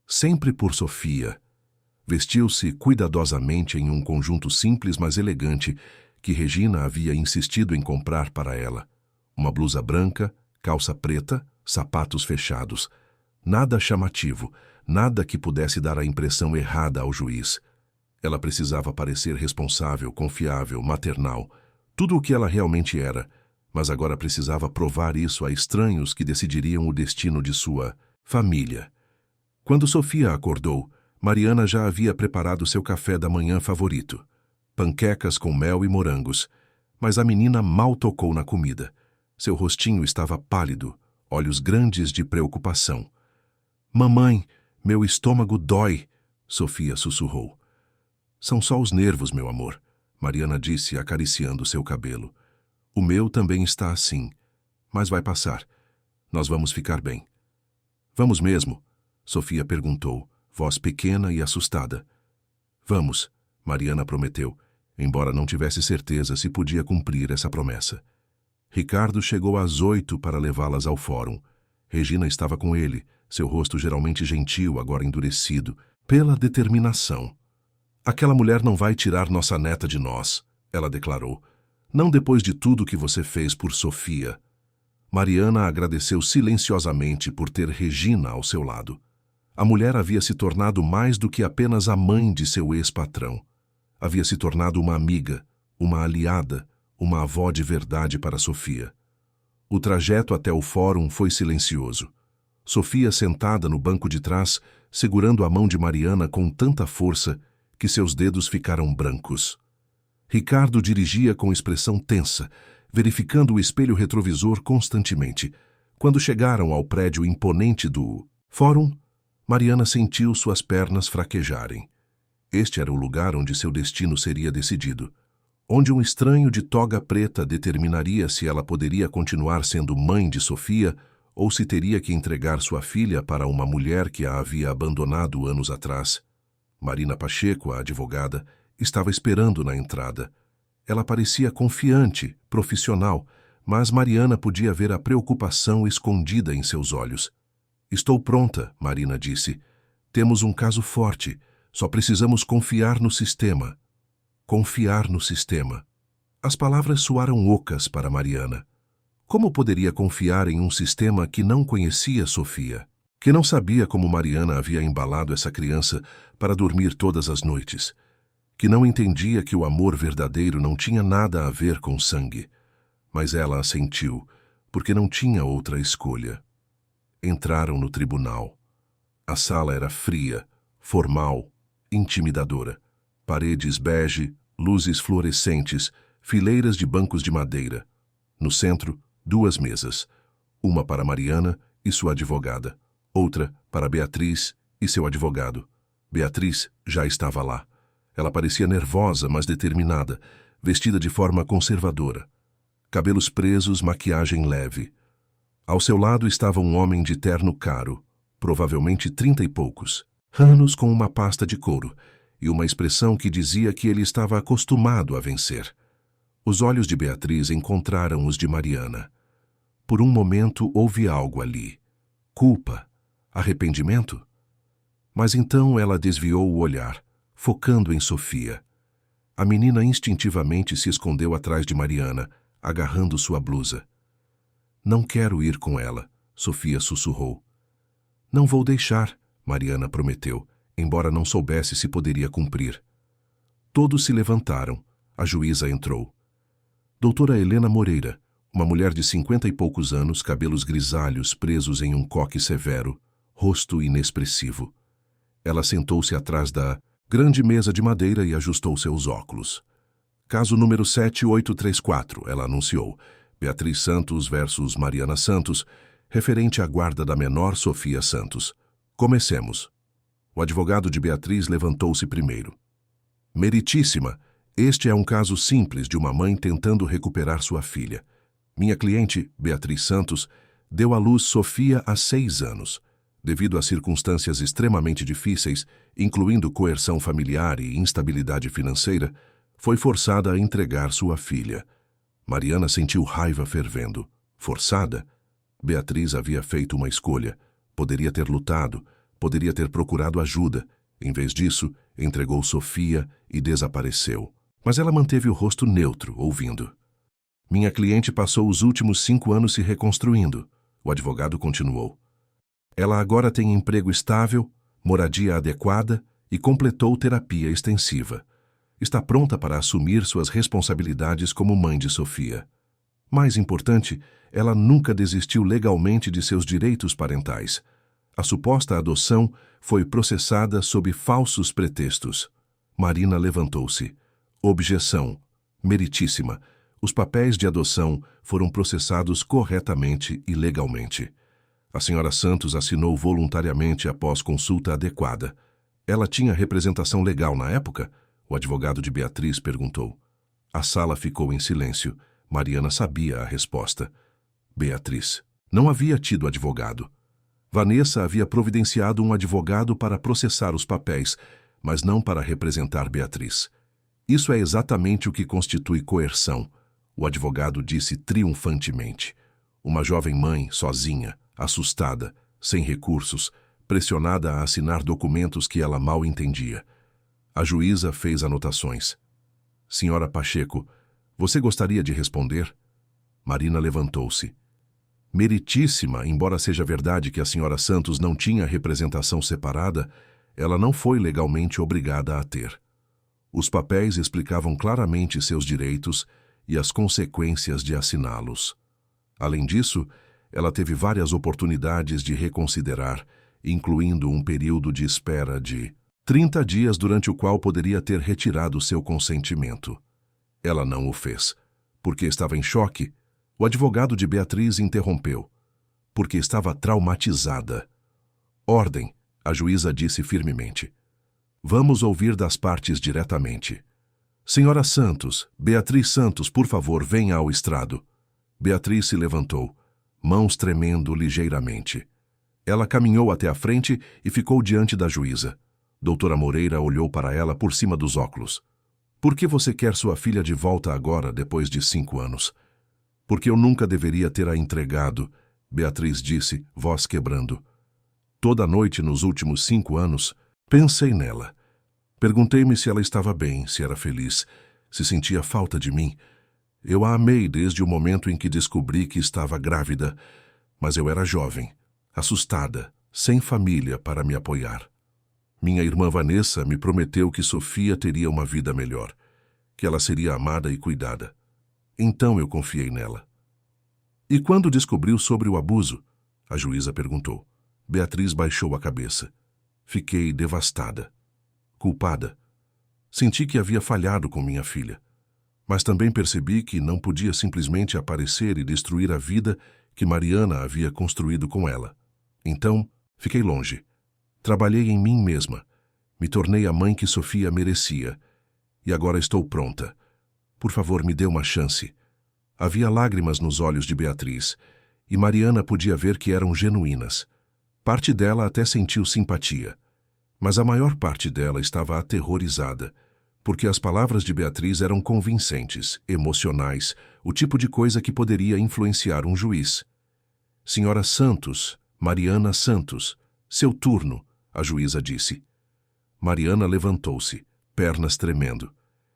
Sempre por Sofia. Vestiu-se cuidadosamente em um conjunto simples mas elegante que Regina havia insistido em comprar para ela. Uma blusa branca, calça preta, sapatos fechados. Nada chamativo, nada que pudesse dar a impressão errada ao juiz. Ela precisava parecer responsável, confiável, maternal, tudo o que ela realmente era, mas agora precisava provar isso a estranhos que decidiriam o destino de sua família. Quando Sofia acordou, Mariana já havia preparado seu café da manhã favorito, panquecas com mel e morangos, mas a menina mal tocou na comida. Seu rostinho estava pálido, olhos grandes de preocupação. Mamãe, meu estômago dói, Sofia sussurrou. São só os nervos, meu amor, Mariana disse, acariciando seu cabelo. O meu também está assim, mas vai passar. Nós vamos ficar bem. Vamos mesmo? Sofia perguntou, voz pequena e assustada. Vamos, Mariana prometeu, embora não tivesse certeza se podia cumprir essa promessa. Ricardo chegou às 8 para levá-las ao fórum. Regina estava com ele, seu rosto geralmente gentil, agora endurecido, pela determinação. Aquela mulher não vai tirar nossa neta de nós, ela declarou. Não depois de tudo que você fez por Sofia. Mariana agradeceu silenciosamente por ter Regina ao seu lado. A mulher havia se tornado mais do que apenas a mãe de seu ex-patrão. Havia se tornado uma amiga, uma aliada, uma avó de verdade para Sofia. O trajeto até o fórum foi silencioso. Sofia sentada no banco de trás, segurando a mão de Mariana com tanta força que seus dedos ficaram brancos. Ricardo dirigia com expressão tensa, verificando o espelho retrovisor constantemente. Quando chegaram ao prédio imponente do fórum, Mariana sentiu suas pernas fraquejarem. Este era o lugar onde seu destino seria decidido, onde um estranho de toga preta determinaria se ela poderia continuar sendo mãe de Sofia ou se teria que entregar sua filha para uma mulher que a havia abandonado anos atrás. Marina Pacheco, a advogada, estava esperando na entrada. Ela parecia confiante, profissional, mas Mariana podia ver a preocupação escondida em seus olhos. "Estou pronta", Marina disse. "Temos um caso forte. Só precisamos confiar no sistema." Confiar no sistema. As palavras soaram ocas para Mariana. Como poderia confiar em um sistema que não conhecia Sofia? Que não sabia como Mariana havia embalado essa criança para dormir todas as noites? Que não entendia que o amor verdadeiro não tinha nada a ver com sangue? Mas ela assentiu, porque não tinha outra escolha. Entraram no tribunal. A sala era fria, formal, intimidadora. Paredes bege, luzes fluorescentes, fileiras de bancos de madeira. No centro, 2 mesas. Uma para Mariana e sua advogada. Outra para Beatriz e seu advogado. Beatriz já estava lá. Ela parecia nervosa, mas determinada, vestida de forma conservadora. Cabelos presos, maquiagem leve. Ao seu lado estava um homem de terno caro, provavelmente 30 e poucos, anos com uma pasta de couro, e uma expressão que dizia que ele estava acostumado a vencer. Os olhos de Beatriz encontraram os de Mariana. Por um momento houve algo ali. Culpa? Arrependimento? Mas então ela desviou o olhar, focando em Sofia. A menina instintivamente se escondeu atrás de Mariana, agarrando sua blusa. "Não quero ir com ela", Sofia sussurrou. "Não vou deixar", Mariana prometeu, embora não soubesse se poderia cumprir. Todos se levantaram. A juíza entrou. Doutora Helena Moreira, uma mulher de 50 e poucos anos, cabelos grisalhos presos em um coque severo, rosto inexpressivo. Ela sentou-se atrás da grande mesa de madeira e ajustou seus óculos. "Caso número 7834, ela anunciou. Beatriz Santos versus Mariana Santos, referente à guarda da menor Sofia Santos. Comecemos." O advogado de Beatriz levantou-se primeiro. "Meritíssima, este é um caso simples de uma mãe tentando recuperar sua filha. Minha cliente, Beatriz Santos, deu à luz Sofia há 6 anos. Devido a circunstâncias extremamente difíceis, incluindo coerção familiar e instabilidade financeira, foi forçada a entregar sua filha." Mariana sentiu raiva fervendo. Forçada? Beatriz havia feito uma escolha. Poderia ter lutado, poderia ter procurado ajuda. Em vez disso, entregou Sofia e desapareceu. Mas ela manteve o rosto neutro, ouvindo. "Minha cliente passou os últimos 5 anos se reconstruindo", o advogado continuou. "Ela agora tem emprego estável, moradia adequada e completou terapia extensiva. Está pronta para assumir suas responsabilidades como mãe de Sofia. Mais importante, ela nunca desistiu legalmente de seus direitos parentais. A suposta adoção foi processada sob falsos pretextos." Marina levantou-se. "Objeção. Meritíssima. Os papéis de adoção foram processados corretamente e legalmente. A senhora Santos assinou voluntariamente após consulta adequada. Ela tinha representação legal na época?" O advogado de Beatriz perguntou. A sala ficou em silêncio. Mariana sabia a resposta. Beatriz. Não havia tido advogado. Vanessa havia providenciado um advogado para processar os papéis, mas não para representar Beatriz. "Isso é exatamente o que constitui coerção", o advogado disse triunfantemente. Uma jovem mãe, sozinha, assustada, sem recursos, pressionada a assinar documentos que ela mal entendia. A juíza fez anotações. "Senhora Pacheco, você gostaria de responder?" Marina levantou-se. "Meritíssima, embora seja verdade que a senhora Santos não tinha representação separada, ela não foi legalmente obrigada a ter. Os papéis explicavam claramente seus direitos e as consequências de assiná-los. Além disso, ela teve várias oportunidades de reconsiderar, incluindo um período de espera de 30 dias durante o qual poderia ter retirado seu consentimento. Ela não o fez. Porque estava em choque, o advogado de Beatriz interrompeu. Porque estava traumatizada. Ordem, A juíza disse firmemente. Vamos ouvir das partes diretamente. Senhora Santos, Beatriz Santos, por favor, venha ao estrado. Beatriz se levantou, mãos tremendo ligeiramente. Ela caminhou até a frente e ficou diante da juíza. Doutora Moreira olhou para ela por cima dos óculos. Por que você quer sua filha de volta agora, depois de 5 anos? Porque eu nunca deveria ter a entregado, Beatriz disse, voz quebrando. Toda noite nos últimos 5 anos, pensei nela. Perguntei-me se ela estava bem, se era feliz, se sentia falta de mim. Eu a amei desde o momento em que descobri que estava grávida, mas eu era jovem, assustada, sem família para me apoiar. Minha irmã Vanessa me prometeu que Sofia teria uma vida melhor, que ela seria amada e cuidada. Então eu confiei nela. E quando descobriu sobre o abuso? A juíza perguntou. Beatriz baixou a cabeça. Fiquei devastada. Culpada. Senti que havia falhado com minha filha. Mas também percebi que não podia simplesmente aparecer e destruir a vida que Mariana havia construído com ela. Então, fiquei longe. Trabalhei em mim mesma. Me tornei a mãe que Sofia merecia. E agora estou pronta. Por favor, me dê uma chance. Havia lágrimas nos olhos de Beatriz, e Mariana podia ver que eram genuínas. Parte dela até sentiu simpatia, mas a maior parte dela estava aterrorizada, porque as palavras de Beatriz eram convincentes, emocionais, o tipo de coisa que poderia influenciar um juiz. Senhora Santos, Mariana Santos, seu turno, a juíza disse. Mariana levantou-se, pernas tremendo.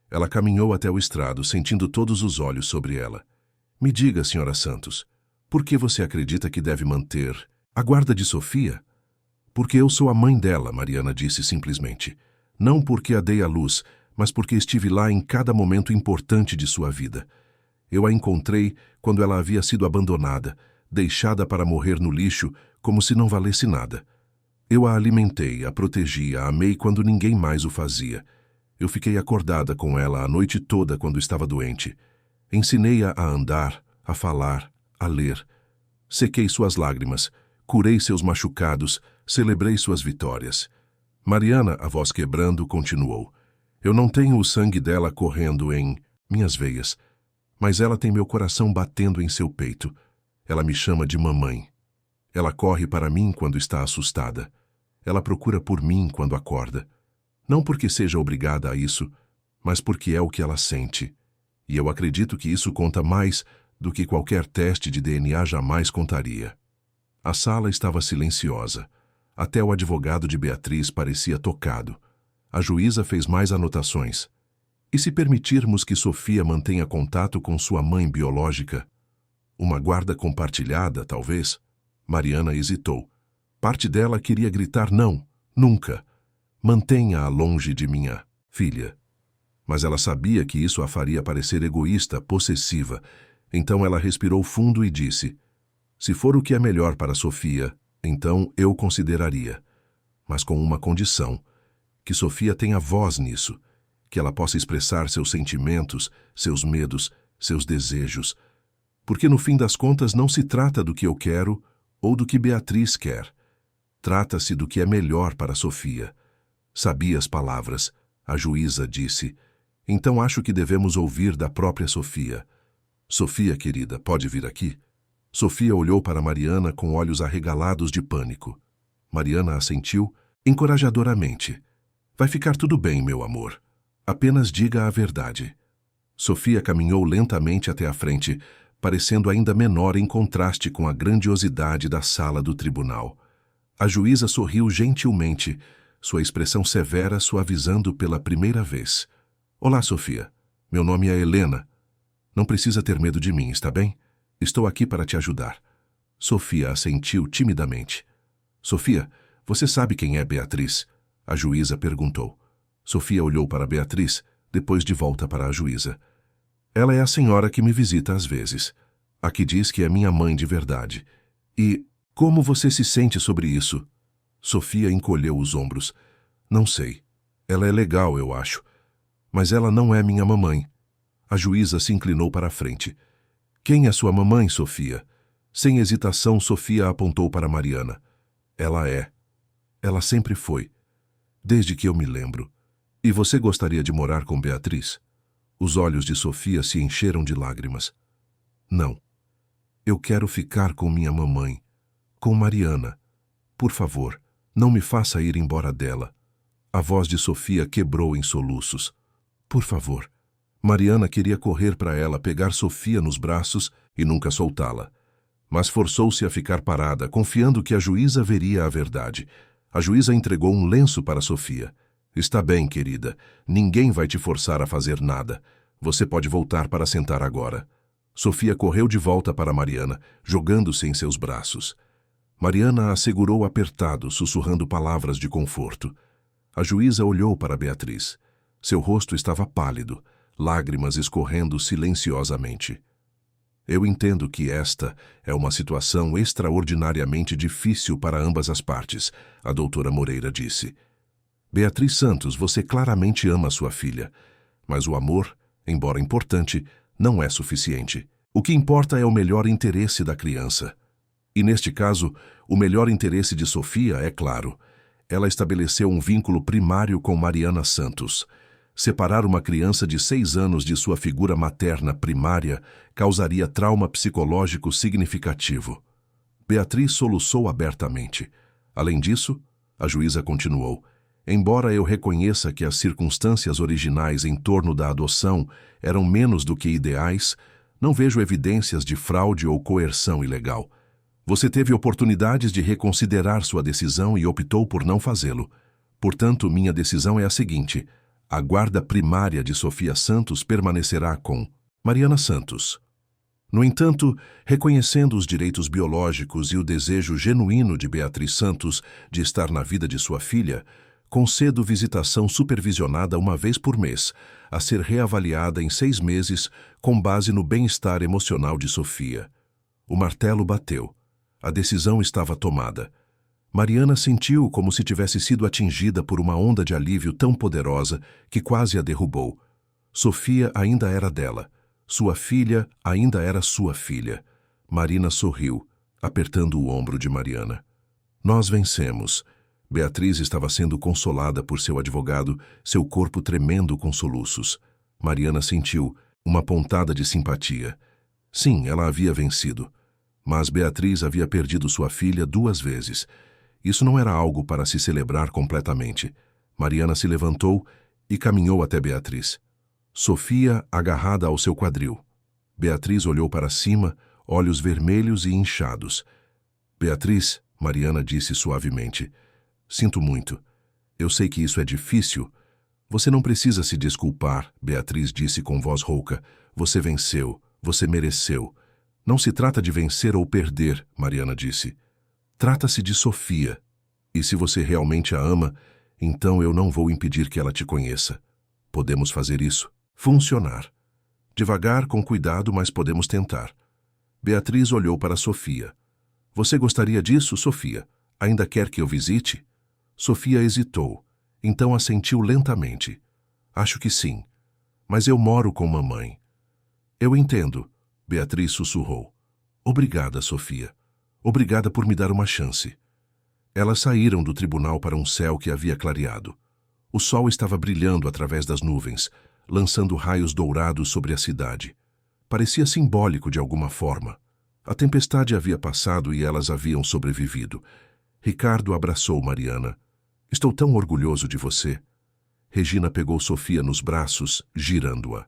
Ela caminhou até o estrado, sentindo todos os olhos sobre ela. Me diga, senhora Santos, por que você acredita que deve manter a guarda de Sofia? Porque eu sou a mãe dela, Mariana disse simplesmente. Não porque a dei à luz, mas porque estive lá em cada momento importante de sua vida. Eu a encontrei quando ela havia sido abandonada, deixada para morrer no lixo, como se não valesse nada. Eu a alimentei, a protegi, a amei quando ninguém mais o fazia. Eu fiquei acordada com ela a noite toda quando estava doente. Ensinei-a a andar, a falar, a ler. Sequei suas lágrimas, curei seus machucados, celebrei suas vitórias. Mariana, a voz quebrando, continuou. Eu não tenho o sangue dela correndo em minhas veias, mas ela tem meu coração batendo em seu peito. Ela me chama de mamãe. Ela corre para mim quando está assustada. Ela procura por mim quando acorda. Não porque seja obrigada a isso, mas porque é o que ela sente. E eu acredito que isso conta mais do que qualquer teste de DNA jamais contaria. A sala estava silenciosa. Até o advogado de Beatriz parecia tocado. A juíza fez mais anotações. E se permitirmos que Sofia mantenha contato com sua mãe biológica? Uma guarda compartilhada, talvez? Mariana hesitou. Parte dela queria gritar não, nunca. Mantenha-a longe de minha filha. Mas ela sabia que isso a faria parecer egoísta, possessiva. Então ela respirou fundo e disse, se for o que é melhor para Sofia, então eu consideraria. Mas com uma condição, que Sofia tenha voz nisso, que ela possa expressar seus sentimentos, seus medos, seus desejos. Porque no fim das contas não se trata do que eu quero ou do que Beatriz quer. Trata-se do que é melhor para Sofia. Sabia as palavras, a juíza disse. Então acho que devemos ouvir da própria Sofia. Sofia, querida, pode vir aqui? Sofia olhou para Mariana com olhos arregalados de pânico. Mariana assentiu encorajadoramente. Vai ficar tudo bem, meu amor. Apenas diga a verdade. Sofia caminhou lentamente até a frente, parecendo ainda menor em contraste com a grandiosidade da sala do tribunal. A juíza sorriu gentilmente, sua expressão severa suavizando pela primeira vez. Olá, Sofia. Meu nome é Helena. Não precisa ter medo de mim, está bem? Estou aqui para te ajudar. Sofia assentiu timidamente. Sofia, você sabe quem é Beatriz? A juíza perguntou. Sofia olhou para Beatriz, depois de volta para a juíza. Ela é a senhora que me visita às vezes. A que diz que é minha mãe de verdade. E como você se sente sobre isso? Sofia encolheu os ombros. Não sei. Ela é legal, eu acho. Mas ela não é minha mamãe. A juíza se inclinou para a frente. Quem é sua mamãe, Sofia? Sem hesitação, Sofia apontou para Mariana. Ela é. Ela sempre foi, desde que eu me lembro. E você gostaria de morar com Beatriz? Os olhos de Sofia se encheram de lágrimas. Não. Eu quero ficar com minha mamãe, com Mariana. Por favor, não me faça ir embora dela. A voz de Sofia quebrou em soluços. Por favor. Mariana queria correr para ela, pegar Sofia nos braços e nunca soltá-la. Mas forçou-se a ficar parada, confiando que a juíza veria a verdade. A juíza entregou um lenço para Sofia. Está bem, querida. Ninguém vai te forçar a fazer nada. Você pode voltar para sentar agora. Sofia correu de volta para Mariana, jogando-se em seus braços. Mariana a segurou apertado, sussurrando palavras de conforto. A juíza olhou para Beatriz. Seu rosto estava pálido, lágrimas escorrendo silenciosamente. Eu entendo que esta é uma situação extraordinariamente difícil para ambas as partes, a doutora Moreira disse. Beatriz Santos, você claramente ama sua filha, mas o amor, embora importante, não é suficiente. O que importa é o melhor interesse da criança. E neste caso, o melhor interesse de Sofia é claro. Ela estabeleceu um vínculo primário com Mariana Santos. Separar uma criança de 6 anos de sua figura materna primária causaria trauma psicológico significativo. Beatriz soluçou abertamente. Além disso, a juíza continuou, embora eu reconheça que as circunstâncias originais em torno da adoção eram menos do que ideais, não vejo evidências de fraude ou coerção ilegal. Você teve oportunidades de reconsiderar sua decisão e optou por não fazê-lo. Portanto, minha decisão é a seguinte: a guarda primária de Sofia Santos permanecerá com Mariana Santos. No entanto, reconhecendo os direitos biológicos e o desejo genuíno de Beatriz Santos de estar na vida de sua filha, concedo visitação supervisionada uma vez por mês, a ser reavaliada em 6 meses com base no bem-estar emocional de Sofia. O martelo bateu. A decisão estava tomada. Mariana sentiu como se tivesse sido atingida por uma onda de alívio tão poderosa que quase a derrubou. Sofia ainda era dela. Sua filha ainda era sua filha. Marina sorriu, apertando o ombro de Mariana. Nós vencemos. Beatriz estava sendo consolada por seu advogado, seu corpo tremendo com soluços. Mariana sentiu uma pontada de simpatia. Sim, ela havia vencido. Mas Beatriz havia perdido sua filha 2 vezes. Isso não era algo para se celebrar completamente. Mariana se levantou e caminhou até Beatriz. Sofia agarrada ao seu quadril. Beatriz olhou para cima, olhos vermelhos e inchados. Beatriz, Mariana disse suavemente, sinto muito. Eu sei que isso é difícil. Você não precisa se desculpar, Beatriz disse com voz rouca. Você venceu. Você mereceu. Não se trata de vencer ou perder, Mariana disse. Trata-se de Sofia. E se você realmente a ama, então eu não vou impedir que ela te conheça. Podemos fazer isso. Funcionar. Devagar, com cuidado, mas podemos tentar. Beatriz olhou para Sofia. Você gostaria disso, Sofia? Ainda quer que eu visite? Sofia hesitou. Então assentiu lentamente. Acho que sim. Mas eu moro com mamãe. Eu entendo. Beatriz sussurrou. Obrigada, Sofia. Obrigada por me dar uma chance. Elas saíram do tribunal para um céu que havia clareado. O sol estava brilhando através das nuvens, lançando raios dourados sobre a cidade. Parecia simbólico de alguma forma. A tempestade havia passado e elas haviam sobrevivido. Ricardo abraçou Mariana. Estou tão orgulhoso de você. Regina pegou Sofia nos braços, girando-a.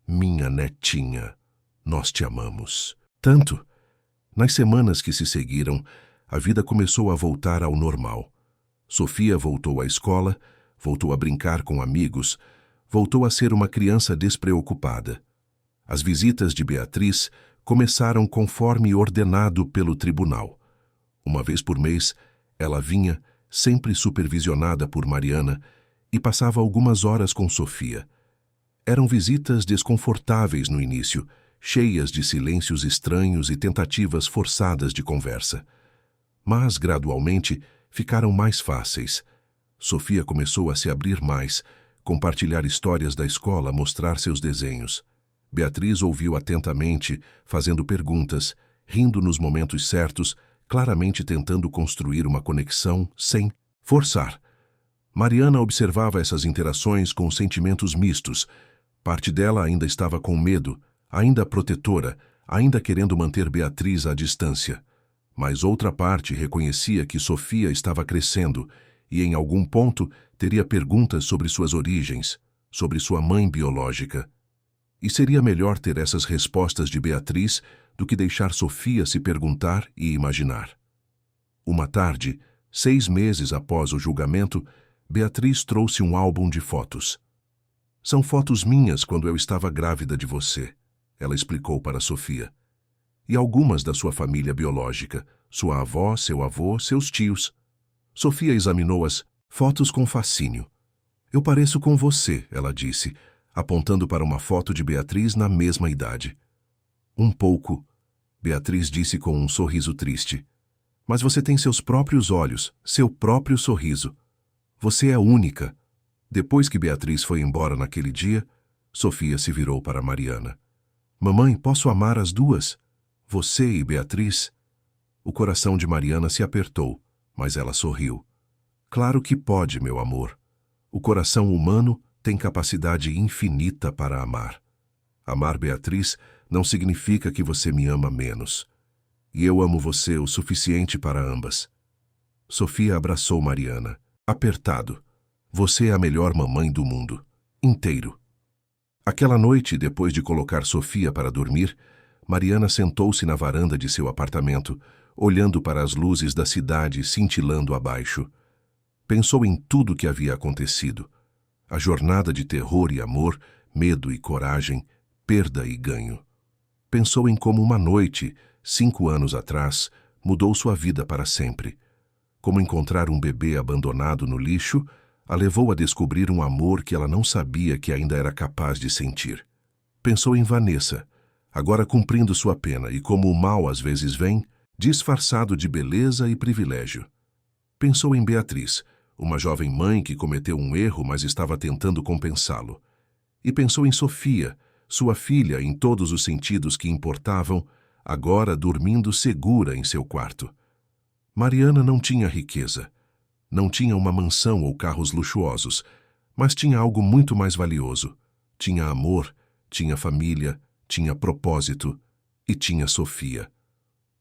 Minha netinha. Nós te amamos. Tanto. Nas semanas que se seguiram, a vida começou a voltar ao normal. Sofia voltou à escola, voltou a brincar com amigos, voltou a ser uma criança despreocupada. As visitas de Beatriz começaram conforme ordenado pelo tribunal. Uma vez por mês, ela vinha, sempre supervisionada por Mariana, e passava algumas horas com Sofia. Eram visitas desconfortáveis no início, cheias de silêncios estranhos e tentativas forçadas de conversa. Mas, gradualmente, ficaram mais fáceis. Sofia começou a se abrir mais, compartilhar histórias da escola, mostrar seus desenhos. Beatriz ouviu atentamente, fazendo perguntas, rindo nos momentos certos, claramente tentando construir uma conexão sem Forçar. Mariana observava essas interações com sentimentos mistos. Parte dela ainda estava com medo, ainda protetora, ainda querendo manter Beatriz à distância. Mas outra parte reconhecia que Sofia estava crescendo e, em algum ponto, teria perguntas sobre suas origens, sobre sua mãe biológica. E seria melhor ter essas respostas de Beatriz do que deixar Sofia se perguntar e imaginar. Uma tarde, 6 meses após o julgamento, Beatriz trouxe um álbum de fotos. São fotos minhas quando eu estava grávida de você, ela explicou para Sofia. E algumas da sua família biológica, sua avó, seu avô, seus tios. Sofia examinou as fotos com fascínio. Eu pareço com você, ela disse, apontando para uma foto de Beatriz na mesma idade. Um pouco, Beatriz disse com um sorriso triste. Mas você tem seus próprios olhos, seu próprio sorriso. Você é única. Depois que Beatriz foi embora naquele dia, Sofia se virou para Mariana. Mamãe, posso amar as duas? Você e Beatriz? O coração de Mariana se apertou, mas ela sorriu. Claro que pode, meu amor. O coração humano tem capacidade infinita para amar. Amar Beatriz não significa que você me ama menos. E eu amo você o suficiente para ambas. Sofia abraçou Mariana. Apertado. Você é a melhor mamãe do mundo. Inteiro. Aquela noite, depois de colocar Sofia para dormir, Mariana sentou-se na varanda de seu apartamento, olhando para as luzes da cidade cintilando abaixo. Pensou em tudo que havia acontecido. A jornada de terror e amor, medo e coragem, perda e ganho. Pensou em como uma noite, 5 anos atrás, mudou sua vida para sempre. Como encontrar um bebê abandonado no lixo a levou a descobrir um amor que ela não sabia que ainda era capaz de sentir. Pensou em Vanessa, agora cumprindo sua pena e como o mal às vezes vem, disfarçado de beleza e privilégio. Pensou em Beatriz, uma jovem mãe que cometeu um erro, mas estava tentando compensá-lo. E pensou em Sofia, sua filha em todos os sentidos que importavam, agora dormindo segura em seu quarto. Mariana não tinha riqueza. Não tinha uma mansão ou carros luxuosos, mas tinha algo muito mais valioso. Tinha amor, tinha família, tinha propósito e tinha Sofia.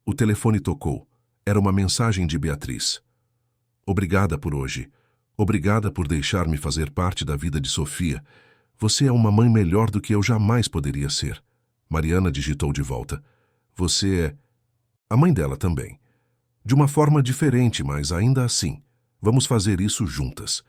O telefone tocou. Era uma mensagem de Beatriz. Obrigada por hoje. Obrigada por deixar-me fazer parte da vida de Sofia. Você é uma mãe melhor do que eu jamais poderia ser. Mariana digitou de volta. Você é... A mãe dela também. De uma forma diferente, mas ainda assim, vamos fazer isso juntas.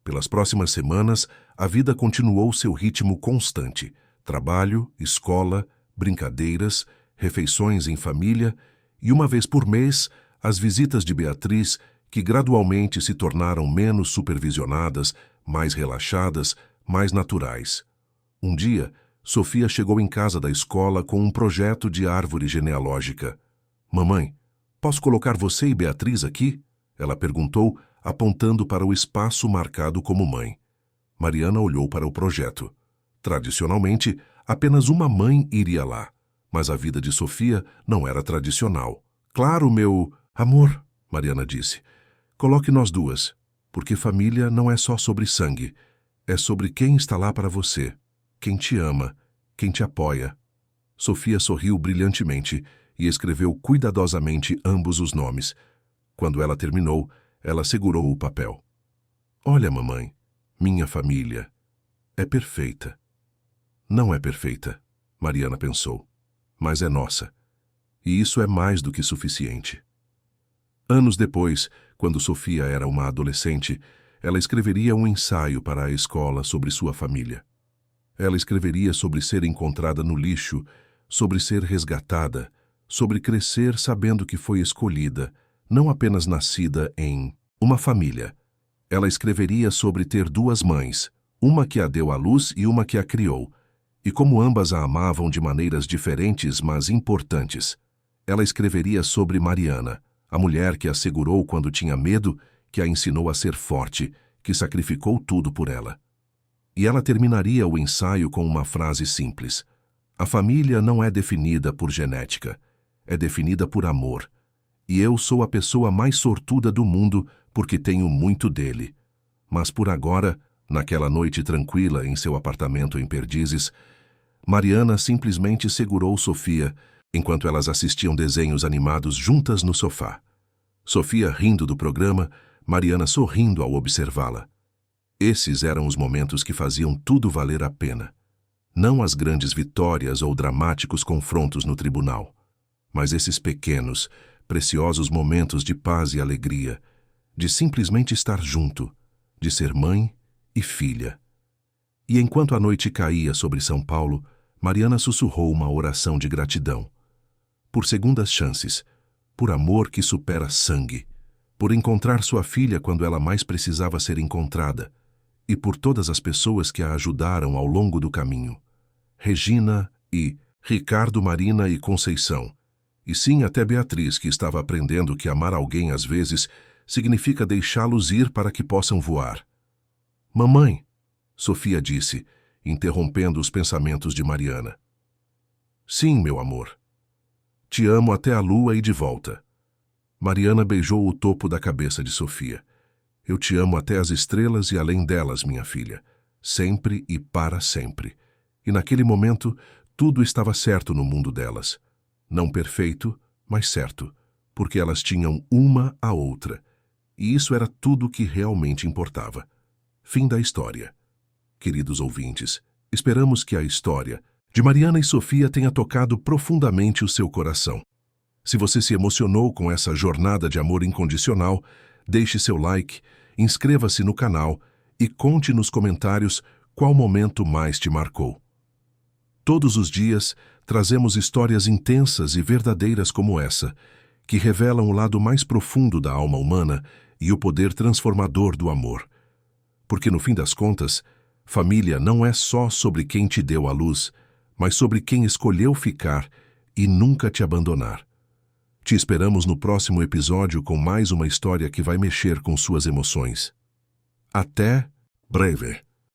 Pelas próximas semanas, a vida continuou seu ritmo constante. Trabalho, escola, brincadeiras, refeições em família e, uma vez por mês, as visitas de Beatriz, que gradualmente se tornaram menos supervisionadas, mais relaxadas, mais naturais. Um dia, Sofia chegou em casa da escola com um projeto de árvore genealógica. Mamãe, posso colocar você e Beatriz aqui? Ela perguntou, apontando para o espaço marcado como mãe. Mariana olhou para o projeto. Tradicionalmente, apenas uma mãe iria lá, mas a vida de Sofia não era tradicional. Claro, meu amor, Mariana disse. Coloque nós duas, porque família não é só sobre sangue, é sobre quem está lá para você, quem te ama, quem te apoia. Sofia sorriu brilhantemente e escreveu cuidadosamente ambos os nomes. Quando ela terminou, ela segurou o papel. Olha, mamãe, minha família é perfeita. Não é perfeita, Mariana pensou, mas é nossa. E isso é mais do que suficiente. Anos depois, quando Sofia era uma adolescente, ela escreveria um ensaio para a escola sobre sua família. Ela escreveria sobre ser encontrada no lixo, sobre ser resgatada, sobre crescer sabendo que foi escolhida, não apenas nascida em uma família. Ela escreveria sobre ter 2 mães, uma que a deu à luz e uma que a criou, e como ambas a amavam de maneiras diferentes, mas importantes. Ela escreveria sobre Mariana, a mulher que a segurou quando tinha medo, que a ensinou a ser forte, que sacrificou tudo por ela. E ela terminaria o ensaio com uma frase simples. A família não é definida por genética, é definida por amor. E eu sou a pessoa mais sortuda do mundo porque tenho muito dele. Mas por agora, naquela noite tranquila em seu apartamento em Perdizes, Mariana simplesmente segurou Sofia enquanto elas assistiam desenhos animados juntas no sofá. Sofia rindo do programa, Mariana sorrindo ao observá-la. Esses eram os momentos que faziam tudo valer a pena. Não as grandes vitórias ou dramáticos confrontos no tribunal, mas esses pequenos, preciosos momentos de paz e alegria, de simplesmente estar junto, de ser mãe e filha. E enquanto a noite caía sobre São Paulo, Mariana sussurrou uma oração de gratidão. Por segundas chances, por amor que supera sangue, por encontrar sua filha quando ela mais precisava ser encontrada, e por todas as pessoas que a ajudaram ao longo do caminho. Regina e Ricardo, Marina e Conceição. E sim, até Beatriz, que estava aprendendo que amar alguém às vezes significa deixá-los ir para que possam voar. Mamãe, Sofia disse, interrompendo os pensamentos de Mariana. Sim, meu amor. Te amo até a lua e de volta. Mariana beijou o topo da cabeça de Sofia. Eu te amo até as estrelas e além delas, minha filha. Sempre e para sempre. E naquele momento, tudo estava certo no mundo delas. Não perfeito, mas certo, porque elas tinham uma a outra. E isso era tudo o que realmente importava. Fim da história. Queridos ouvintes, esperamos que a história de Mariana e Sofia tenha tocado profundamente o seu coração. Se você se emocionou com essa jornada de amor incondicional, deixe seu like, inscreva-se no canal e conte nos comentários qual momento mais te marcou. Todos os dias, trazemos histórias intensas e verdadeiras como essa, que revelam o lado mais profundo da alma humana e o poder transformador do amor. Porque, no fim das contas, família não é só sobre quem te deu a luz, mas sobre quem escolheu ficar e nunca te abandonar. Te esperamos no próximo episódio com mais uma história que vai mexer com suas emoções. Até breve!